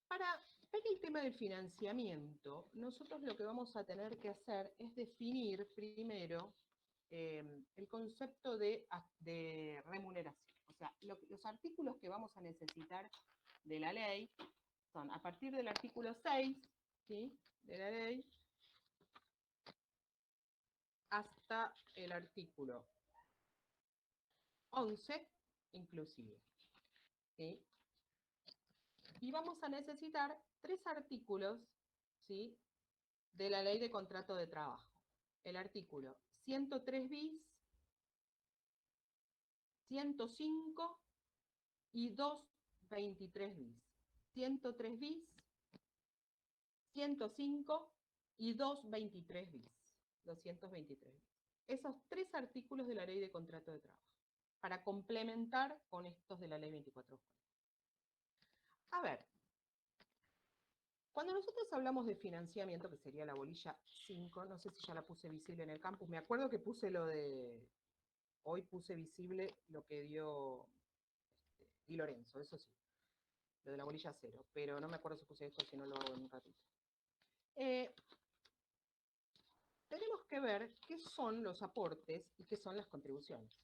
Para ver el tema del financiamiento, nosotros lo que vamos a tener que hacer es definir primero el concepto de remuneración. O sea, los artículos que vamos a necesitar de la ley son a partir del artículo 6, ¿sí?, de la ley, hasta el artículo 11 inclusive, ¿sí? Y vamos a necesitar 3 artículos, ¿sí?, de la ley de contrato de trabajo. El artículo 103 bis, 105 y 223 bis. 103 bis, 105 y 223 bis. 223 bis. Esos 3 artículos de la ley de contrato de trabajo. para complementar con estos de la ley 24. A ver, cuando nosotros hablamos de financiamiento, que sería la bolilla 5, no sé si ya la puse visible en el campus, me acuerdo que puse lo de, hoy puse visible lo que dio Di Lorenzo, eso sí, lo de la bolilla 0, pero no me acuerdo si puse esto, si no lo hago en un ratito. Tenemos que ver qué son los aportes y qué son las contribuciones.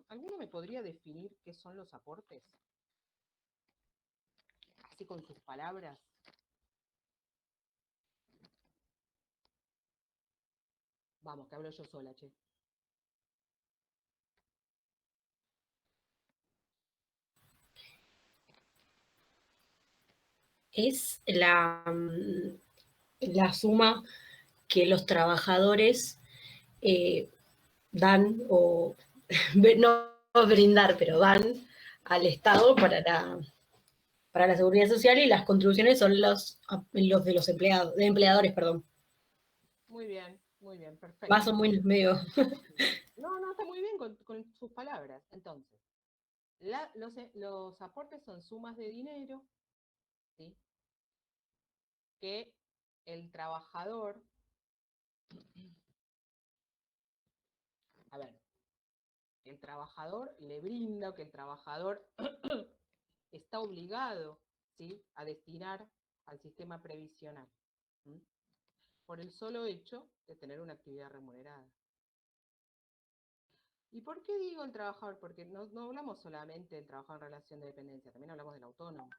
¿Alguno me podría definir qué son los aportes? Así con sus palabras. Vamos, que hablo yo sola, che. Es la suma que los trabajadores dan, o no brindar, pero dan al Estado para la seguridad social, y las contribuciones son los de los empleadores, perdón. Muy bien, perfecto. Más o menos medio. No, está muy bien con sus palabras. Entonces, los aportes son sumas de dinero, ¿sí? Que el trabajador, a ver, el trabajador le brinda, o que el trabajador está obligado, ¿sí?, a destinar al sistema previsional, ¿sí?, por el solo hecho de tener una actividad remunerada. ¿Y por qué digo el trabajador? Porque no hablamos solamente del trabajador en relación de dependencia, también hablamos del autónomo.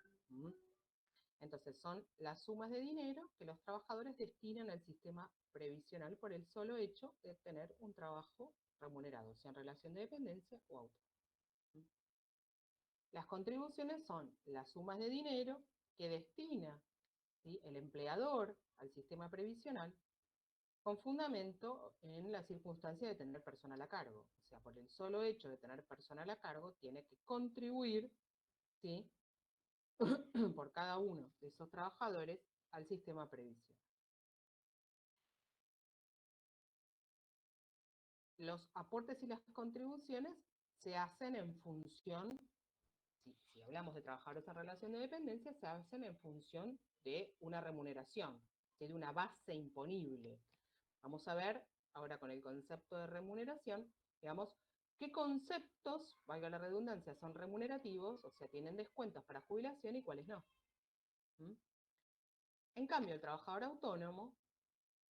Entonces son las sumas de dinero que los trabajadores destinan al sistema previsional por el solo hecho de tener un trabajo remunerado, sea en relación de dependencia o autónomo. Las contribuciones son las sumas de dinero que destina, ¿sí?, el empleador al sistema previsional, con fundamento en la circunstancia de tener personal a cargo. O sea, por el solo hecho de tener personal a cargo, tiene que contribuir, ¿sí?, por cada uno de esos trabajadores al sistema previsional. Los aportes y las contribuciones se hacen en función, si hablamos de trabajadores en relación de dependencia, se hacen en función de una remuneración, de una base imponible. Vamos a ver ahora con el concepto de remuneración, digamos, qué conceptos, valga la redundancia, son remunerativos, o sea, tienen descuentos para jubilación, y cuáles no. En cambio, el trabajador autónomo,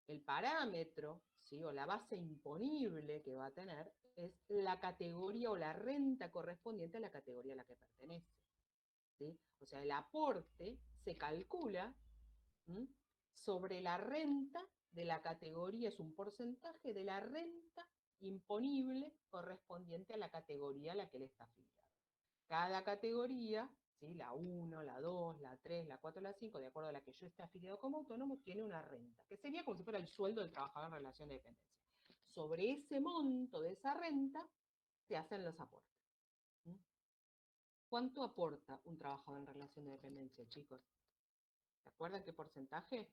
el parámetro, ¿sí?, o la base imponible que va a tener es la categoría o la renta correspondiente a la categoría a la que pertenece, ¿sí? O sea, el aporte se calcula sobre la renta de la categoría, es un porcentaje de la renta imponible correspondiente a la categoría a la que él está afiliado. Cada categoría, ¿sí?, la 1, la 2, la 3, la 4, la 5, de acuerdo a la que yo esté afiliado como autónomo, tiene una renta, que sería como si fuera el sueldo del trabajador en relación de dependencia. Sobre ese monto de esa renta se hacen los aportes. ¿Cuánto aporta un trabajador en relación de dependencia, chicos? ¿Se acuerdan qué porcentaje?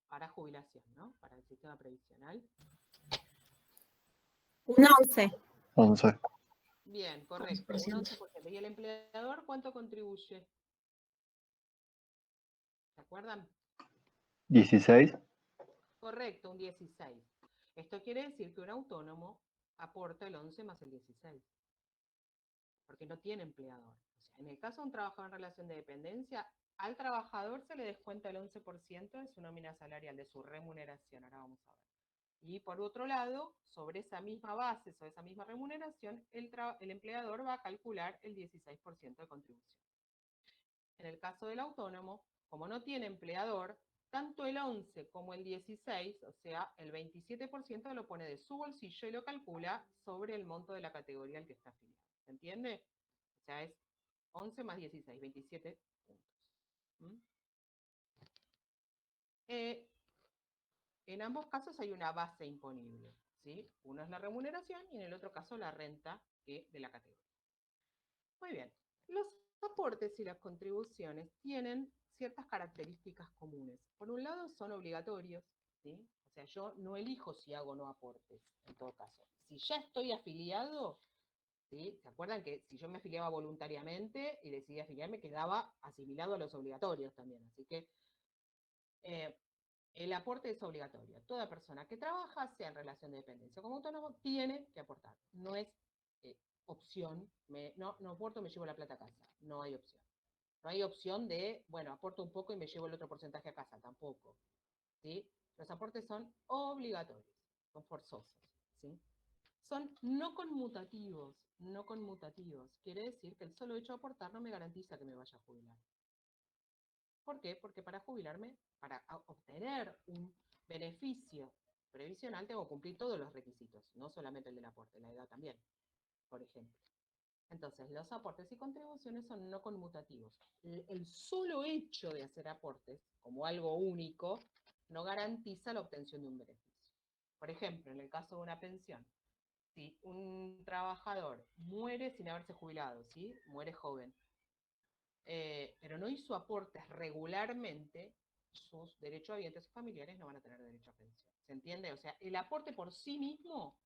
Para jubilación, ¿no? Para el sistema previsional. Un 11. 11. Bien, correcto. Un 11%. ¿Y el empleador cuánto contribuye? ¿Se acuerdan? 16. Correcto, un 16. Esto quiere decir que un autónomo aporta el 11 más el 16. Porque no tiene empleador. O sea, en el caso de un trabajador en relación de dependencia, al trabajador se le descuenta el 11% de su nómina salarial, de su remuneración. Ahora vamos a ver. Y por otro lado, sobre esa misma base, sobre esa misma remuneración, el empleador va a calcular el 16% de contribución. En el caso del autónomo, como no tiene empleador, tanto el 11 como el 16, o sea, el 27% lo pone de su bolsillo y lo calcula sobre el monto de la categoría al que está afiliado. ¿Se entiende? O sea, es 11 más 16, 27 puntos. En ambos casos hay una base imponible, ¿sí? Uno es la remuneración y en el otro caso la renta de la categoría. Muy bien. Los aportes y las contribuciones tienen ciertas características comunes. Por un lado, son obligatorios, ¿sí? O sea, yo no elijo si hago o no aportes, en todo caso. Si ya estoy afiliado, ¿Sí? ¿Se acuerdan que si yo me afiliaba voluntariamente y decidí afiliarme, quedaba asimilado a los obligatorios también? Así que el aporte es obligatorio. Toda persona que trabaja, sea en relación de dependencia o como autónomo, tiene que aportar. No es opción. No aporto, me llevo la plata a casa. No hay opción. No hay opción de, bueno, aporto un poco y me llevo el otro porcentaje a casa. Tampoco. ¿Sí? Los aportes son obligatorios. Son forzosos. ¿Sí? Son no conmutativos. No conmutativos. Quiere decir que el solo hecho de aportar no me garantiza que me vaya a jubilar. ¿Por qué? Porque para jubilarme, para obtener un beneficio previsional, tengo que cumplir todos los requisitos, no solamente el del aporte, la edad también, por ejemplo. Entonces, los aportes y contribuciones son no conmutativos. El solo hecho de hacer aportes, como algo único, no garantiza la obtención de un beneficio. Por ejemplo, en el caso de una pensión, si un trabajador muere sin haberse jubilado, ¿sí? Muere joven, pero no hizo aportes regularmente, sus derechohabientes o familiares no van a tener derecho a pensión. ¿Se entiende? O sea, el aporte por sí mismo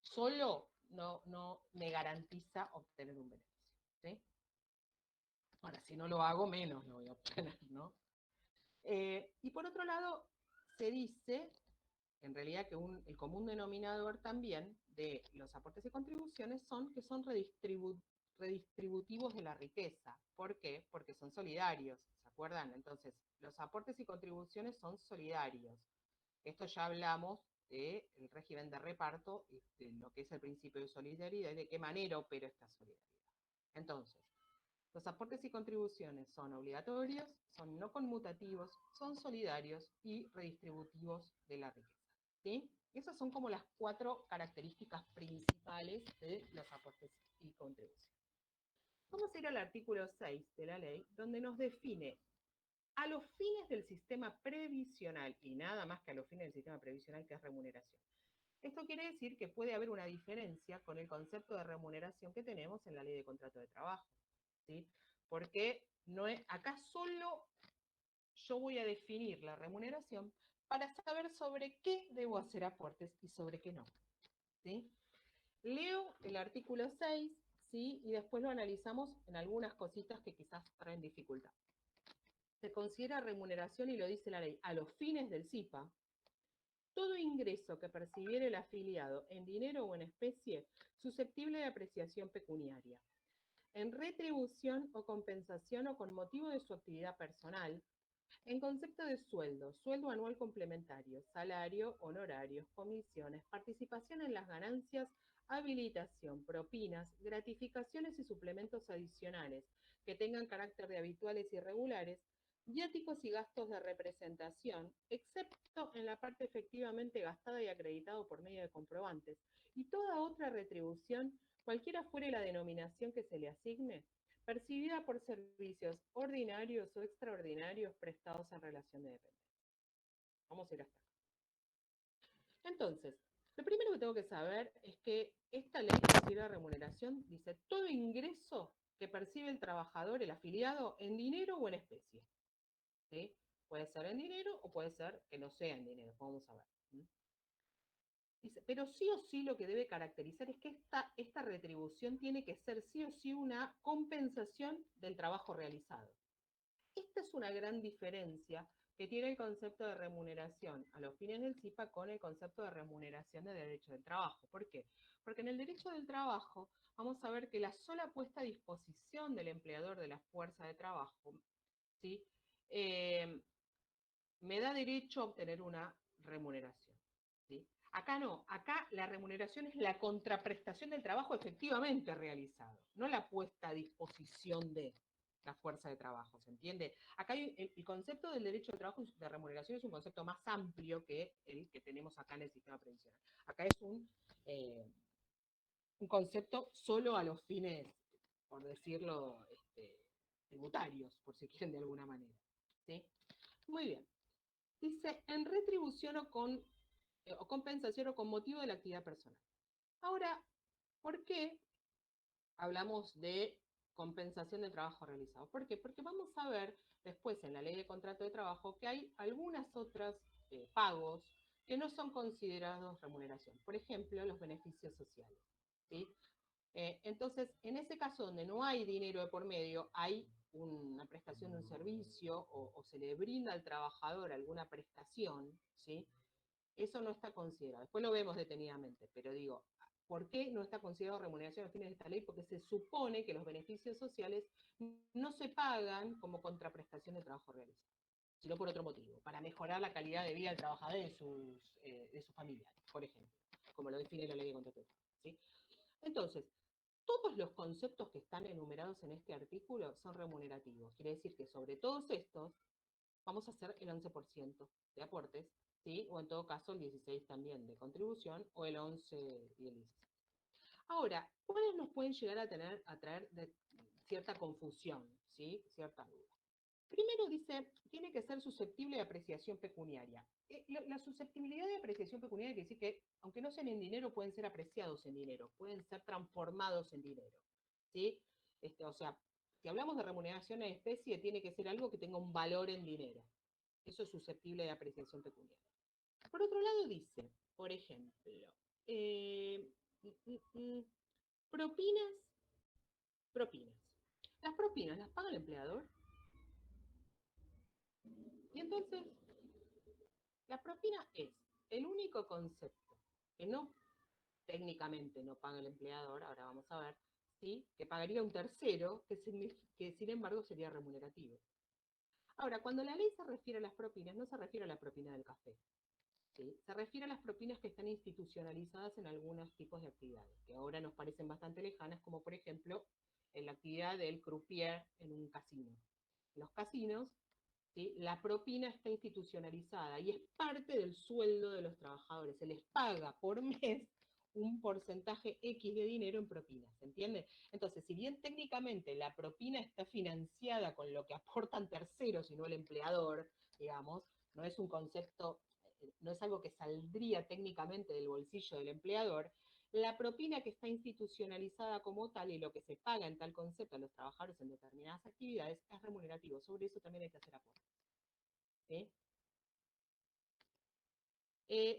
solo no me garantiza obtener un beneficio. ¿Sí? Ahora, si no lo hago, menos lo voy a obtener, ¿no? Y por otro lado, se dice, en realidad, que el común denominador también de los aportes y contribuciones son que son redistributivos de la riqueza. ¿Por qué? Porque son solidarios, ¿se acuerdan? Entonces, los aportes y contribuciones son solidarios. Esto ya hablamos del régimen de reparto, de lo que es el principio de solidaridad y de qué manera opera esta solidaridad. Entonces, los aportes y contribuciones son obligatorios, son no conmutativos, son solidarios y redistributivos de la riqueza. ¿Sí? Esas son como las 4 características principales de los aportes y contribuciones. Vamos a ir al artículo 6 de la ley, donde nos define a los fines del sistema previsional, y nada más que a los fines del sistema previsional, que es remuneración. Esto quiere decir que puede haber una diferencia con el concepto de remuneración que tenemos en la ley de contrato de trabajo. ¿Sí? Porque no es, acá solo yo voy a definir la remuneración para saber sobre qué debo hacer aportes y sobre qué no. ¿Sí? Leo el artículo 6, ¿sí? Y después lo analizamos en algunas cositas que quizás traen dificultad. Se considera remuneración, y lo dice la ley, a los fines del SIPA, todo ingreso que percibiere el afiliado en dinero o en especie susceptible de apreciación pecuniaria, en retribución o compensación o con motivo de su actividad personal, en concepto de sueldo, sueldo anual complementario, salario, honorarios, comisiones, participación en las ganancias, habilitación, propinas, gratificaciones y suplementos adicionales que tengan carácter de habituales y regulares, viáticos y gastos de representación, excepto en la parte efectivamente gastada y acreditado por medio de comprobantes, y toda otra retribución, cualquiera fuere la denominación que se le asigne, percibida por servicios ordinarios o extraordinarios prestados en relación de dependencia. Vamos a ir hasta acá. Entonces, lo primero que tengo que saber es que esta ley considera remuneración, dice, todo ingreso que percibe el trabajador, el afiliado, en dinero o en especie. ¿Sí? Puede ser en dinero o puede ser que no sea en dinero, vamos a ver. Dice, pero sí o sí lo que debe caracterizar es que esta retribución tiene que ser sí o sí una compensación del trabajo realizado. Esta es una gran diferencia que tiene el concepto de remuneración a los fines del SIPA con el concepto de remuneración de derecho del trabajo. ¿Por qué? Porque en el derecho del trabajo vamos a ver que la sola puesta a disposición del empleador de la fuerza de trabajo, ¿sí? Me da derecho a obtener una remuneración. ¿Sí? Acá no, acá la remuneración es la contraprestación del trabajo efectivamente realizado, no la puesta a disposición de la fuerza de trabajo, ¿se entiende? Acá el concepto del derecho de trabajo de remuneración es un concepto más amplio que el que tenemos acá en el sistema previsional. Acá es un concepto solo a los fines, por decirlo, tributarios, por si quieren de alguna manera. ¿Sí? Muy bien. Dice, en retribución o compensación o con motivo de la actividad personal. Ahora, ¿por qué hablamos de compensación del trabajo realizado? ¿Por qué? Porque vamos a ver después en la ley de contrato de trabajo que hay algunas otras pagos que no son considerados remuneración. Por ejemplo, los beneficios sociales. ¿Sí? Entonces, en ese caso donde no hay dinero de por medio, hay una prestación de un servicio o se le brinda al trabajador alguna prestación, ¿sí? Eso no está considerado. Después lo vemos detenidamente, pero digo, ¿por qué no está considerado remuneración a fines de esta ley? Porque se supone que los beneficios sociales no se pagan como contraprestación de trabajo realizado, sino por otro motivo, para mejorar la calidad de vida del trabajador y de sus familiares, por ejemplo, como lo define la ley de contrato, ¿sí? Entonces, todos los conceptos que están enumerados en este artículo son remunerativos. Quiere decir que sobre todos estos vamos a hacer el 11% de aportes, ¿sí? O en todo caso el 16% también de contribución, o el 11% y el 16%. Ahora, ¿cuáles nos pueden llegar a traer cierta confusión, ¿sí? Cierta duda? Primero dice, tiene que ser susceptible de apreciación pecuniaria. La susceptibilidad de apreciación pecuniaria quiere decir que, aunque no sean en dinero, pueden ser apreciados en dinero, pueden ser transformados en dinero, ¿sí? O sea, si hablamos de remuneración en especie, tiene que ser algo que tenga un valor en dinero. Eso es susceptible de apreciación pecuniaria. Por otro lado dice, por ejemplo, propinas. ¿Las propinas las paga el empleador? Y entonces, la propina es el único concepto que no, técnicamente no paga el empleador, ahora vamos a ver, ¿sí? Que pagaría un tercero, que sin embargo sería remunerativo. Ahora, cuando la ley se refiere a las propinas, no se refiere a la propina del café, ¿sí? Se refiere a las propinas que están institucionalizadas en algunos tipos de actividades, que ahora nos parecen bastante lejanas, como por ejemplo, en la actividad del croupier en un casino. En los casinos, ¿sí? La propina está institucionalizada y es parte del sueldo de los trabajadores. Se les paga por mes un porcentaje X de dinero en propinas, ¿se entiende? Entonces, si bien técnicamente la propina está financiada con lo que aportan terceros y no el empleador, digamos, no es un concepto, no es algo que saldría técnicamente del bolsillo del empleador, la propina que está institucionalizada como tal y lo que se paga en tal concepto a los trabajadores en determinadas actividades es remunerativo. Sobre eso también hay que hacer aporte, ¿sí?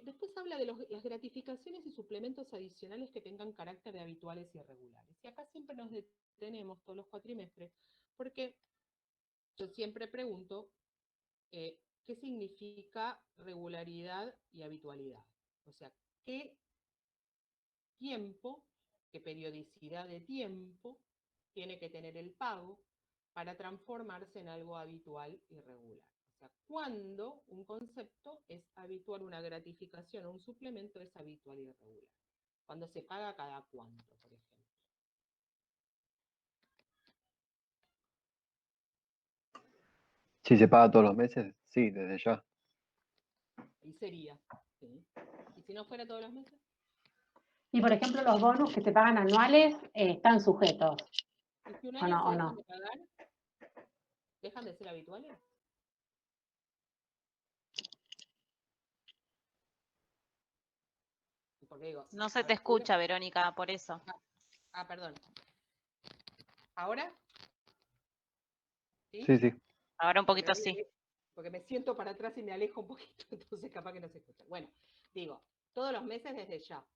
Después habla de las gratificaciones y suplementos adicionales que tengan carácter de habituales y irregulares. Y acá siempre nos detenemos todos los cuatrimestres, porque yo siempre pregunto qué significa regularidad y habitualidad. O sea, qué tiempo, qué periodicidad de tiempo tiene que tener el pago para transformarse en algo habitual y regular. O sea, cuando un concepto es habitual, una gratificación o un suplemento es habitual y regular. Cuando se paga cada cuánto, por ejemplo. Si se paga todos los meses, sí, desde ya. Ahí sería, ¿sí? ¿Y si no fuera todos los meses? Y por ejemplo, los bonus que se pagan anuales están sujetos. ¿Y si un ¿O año no? se ¿O dejan no? de pagar? ¿Dejan de ser habituales? Porque digo, No se te escucha, Verónica, por eso. perdón. ¿Ahora? ¿Sí? Sí, sí. Ahora un poquito sí. Porque me siento para atrás y me alejo un poquito, entonces capaz que no se escucha. Bueno, digo, todos los meses desde ya.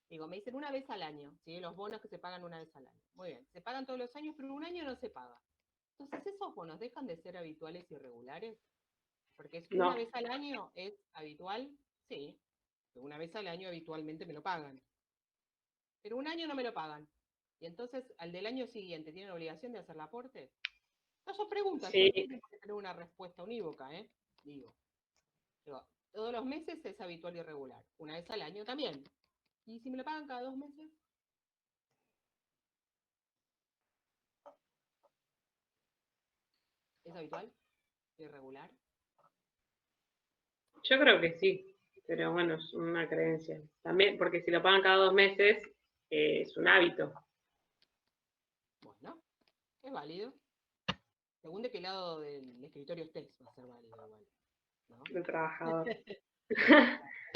Digo, me dicen una vez al año, ¿sí? Los bonos que se pagan una vez al año. Muy bien, se pagan todos los años, pero un año no se paga. Entonces, ¿esos bonos dejan de ser habituales y regulares? Porque si una No. vez al año es habitual, sí. Una vez al año habitualmente me lo pagan. Pero un año no me lo pagan. Y entonces, al del año siguiente, ¿tienen obligación de hacer el aporte? No son preguntas, Sí. tienen que tener una respuesta unívoca, ¿eh? Digo, todos los meses es habitual y regular. Una vez al año también. ¿Y si me lo pagan cada 2 meses? ¿Es habitual? ¿Irregular? Yo creo que sí, pero bueno, es una creencia. También, porque si lo pagan cada 2 meses, es un hábito. Bueno, es válido. Según de qué lado del escritorio estés, va a ser válido igual, ¿no? De trabajador.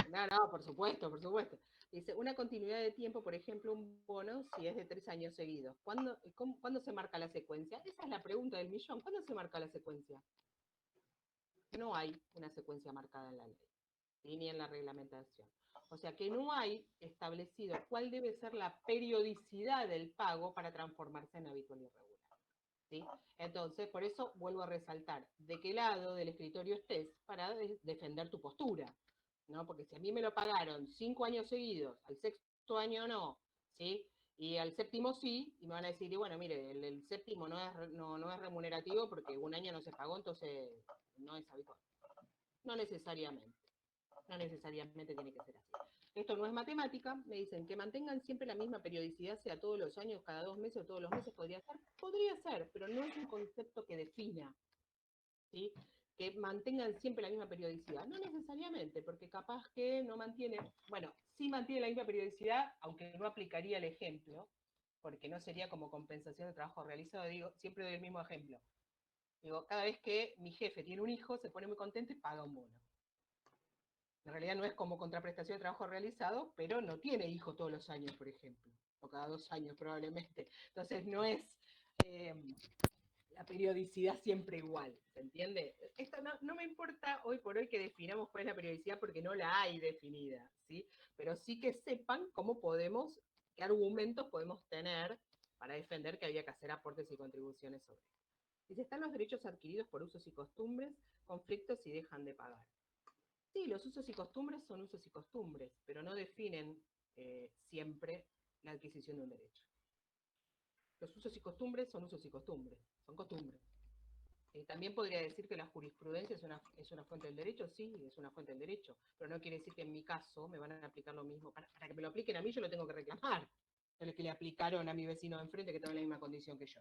No, por supuesto, por supuesto. Dice, una continuidad de tiempo, por ejemplo, un bono si es de 3 años seguidos. ¿Cuándo se marca la secuencia? Esa es la pregunta del millón. ¿Cuándo se marca la secuencia? No hay una secuencia marcada en la ley, ni en la reglamentación. O sea que no hay establecido cuál debe ser la periodicidad del pago para transformarse en habitual y regular, ¿sí? Entonces, por eso vuelvo a resaltar, de qué lado del escritorio estés para defender tu postura, ¿no? Porque si a mí me lo pagaron 5 años seguidos, al sexto año no, ¿sí? Y al séptimo sí, y me van a decir, y bueno, mire, el séptimo no es remunerativo porque un año no se pagó, entonces no es habitual. No necesariamente. No necesariamente tiene que ser así. Esto no es matemática, me dicen que mantengan siempre la misma periodicidad, sea todos los años, cada 2 meses o todos los meses, podría ser, pero no es un concepto que defina, ¿sí? Que mantengan siempre la misma periodicidad. No necesariamente, porque capaz que no mantiene, bueno, sí mantiene la misma periodicidad, aunque no aplicaría el ejemplo, porque no sería como compensación de trabajo realizado, digo, siempre doy el mismo ejemplo. Digo, cada vez que mi jefe tiene un hijo, se pone muy contento y paga un bono. En realidad no es como contraprestación de trabajo realizado, pero no tiene hijo todos los años, por ejemplo, o cada 2 años probablemente. Entonces no es la periodicidad siempre igual, ¿se entiende? Esto no me importa hoy por hoy que definamos cuál es la periodicidad porque no la hay definida, ¿sí? Pero sí que sepan qué argumentos podemos tener para defender que había que hacer aportes y contribuciones sobre esto. Dice, están los derechos adquiridos por usos y costumbres, conflictos y dejan de pagar. Sí, los usos y costumbres son usos y costumbres, pero no definen siempre la adquisición de un derecho. Los usos y costumbres son usos y costumbres, son costumbres. También podría decir que la jurisprudencia es una fuente del derecho, sí, es una fuente del derecho, pero no quiere decir que en mi caso me van a aplicar lo mismo. Para que me lo apliquen a mí, yo lo tengo que reclamar. El que le aplicaron a mi vecino de enfrente que está en la misma condición que yo.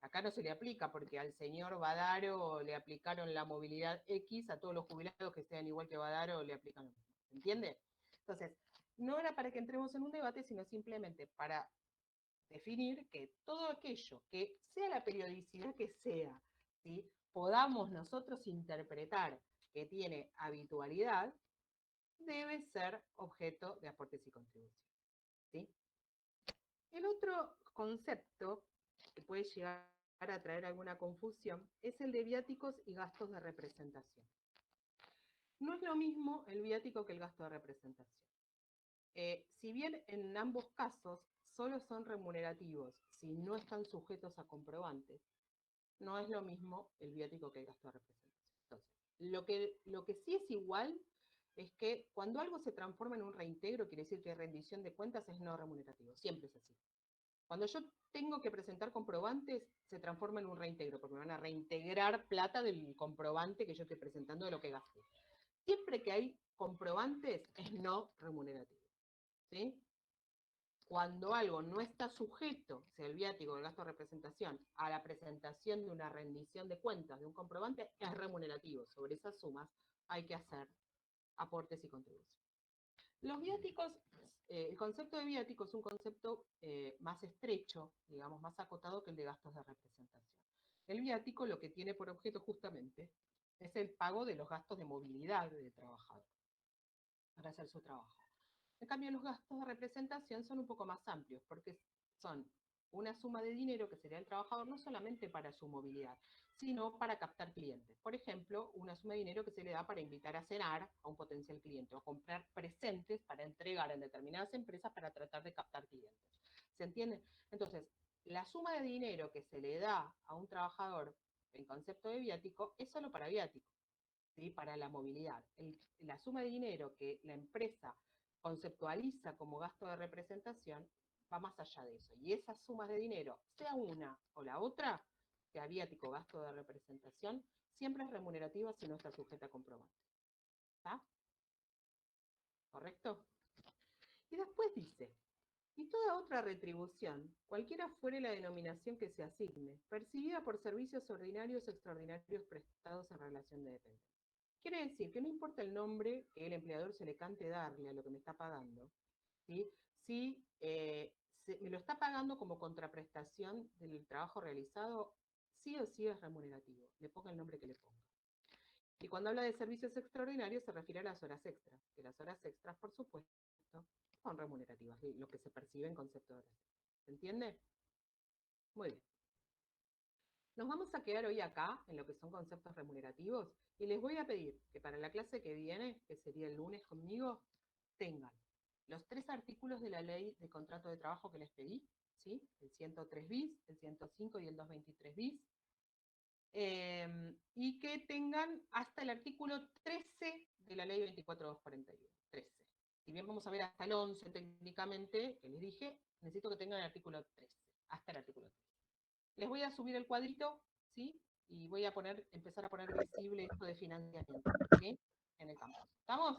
Acá no se le aplica porque al señor Badaro le aplicaron la movilidad X, a todos los jubilados que sean igual que Badaro le aplican lo mismo. ¿Entiende? Entonces, no era para que entremos en un debate, sino simplemente para definir que todo aquello que sea la periodicidad que sea, ¿sí? Podamos nosotros interpretar que tiene habitualidad, debe ser objeto de aportes y contribuciones, ¿sí? El otro concepto que puede llegar a traer alguna confusión es el de viáticos y gastos de representación. No es lo mismo el viático que el gasto de representación. Si bien en ambos casos solo son remunerativos si no están sujetos a comprobantes, no es lo mismo el viático que el gasto de representación. Entonces, lo que sí es igual es que cuando algo se transforma en un reintegro, quiere decir que rendición de cuentas es no remunerativo, siempre es así. Cuando yo tengo que presentar comprobantes, se transforma en un reintegro, porque me van a reintegrar plata del comprobante que yo estoy presentando de lo que gasté. Siempre que hay comprobantes, es no remunerativo, ¿sí? Cuando algo no está sujeto, sea el viático o el gasto de representación, a la presentación de una rendición de cuentas de un comprobante, es remunerativo. Sobre esas sumas hay que hacer aportes y contribuciones. Los viáticos, el concepto de viático es un concepto más estrecho, digamos, más acotado que el de gastos de representación. El viático lo que tiene por objeto justamente es el pago de los gastos de movilidad del trabajador para hacer su trabajo. En cambio, los gastos de representación son un poco más amplios, porque son una suma de dinero que sería el trabajador no solamente para su movilidad, sino para captar clientes. Por ejemplo, una suma de dinero que se le da para invitar a cenar a un potencial cliente o comprar presentes para entregar en determinadas empresas para tratar de captar clientes. ¿Se entiende? Entonces, la suma de dinero que se le da a un trabajador en concepto de viático es solo para viático, ¿sí? Para la movilidad. La suma de dinero que la empresa conceptualiza como gasto de representación va más allá de eso. Y esas sumas de dinero, sea una o la otra, sea viático o gasto de representación, siempre es remunerativa si no está sujeta a comprobante. ¿Está? ¿Correcto? Y después dice, y toda otra retribución, cualquiera fuere la denominación que se asigne, percibida por servicios ordinarios o extraordinarios prestados en relación de dependencia. Quiere decir que no importa el nombre que el empleador se le cante darle a lo que me está pagando, ¿sí? Si me lo está pagando como contraprestación del trabajo realizado, sí o sí es remunerativo, le ponga el nombre que le ponga. Y cuando habla de servicios extraordinarios se refiere a las horas extras, que las horas extras, por supuesto, son remunerativas, lo que se percibe en concepto de horas extras. ¿Se entiende? Muy bien. Nos vamos a quedar hoy acá, en lo que son conceptos remunerativos, y les voy a pedir que para la clase que viene, que sería el lunes conmigo, tengan los 3 artículos de la ley de contrato de trabajo que les pedí, ¿sí? El 103 bis, el 105 y el 223 bis, y que tengan hasta el artículo 13 de la ley 24241, 13. Si bien vamos a ver hasta el 11 técnicamente, que les dije, necesito que tengan el artículo 13, hasta el artículo 13. Les voy a subir el cuadrito, ¿sí? Y voy a empezar a poner visible esto de financiamiento, ¿sí? En el campo. ¿Estamos?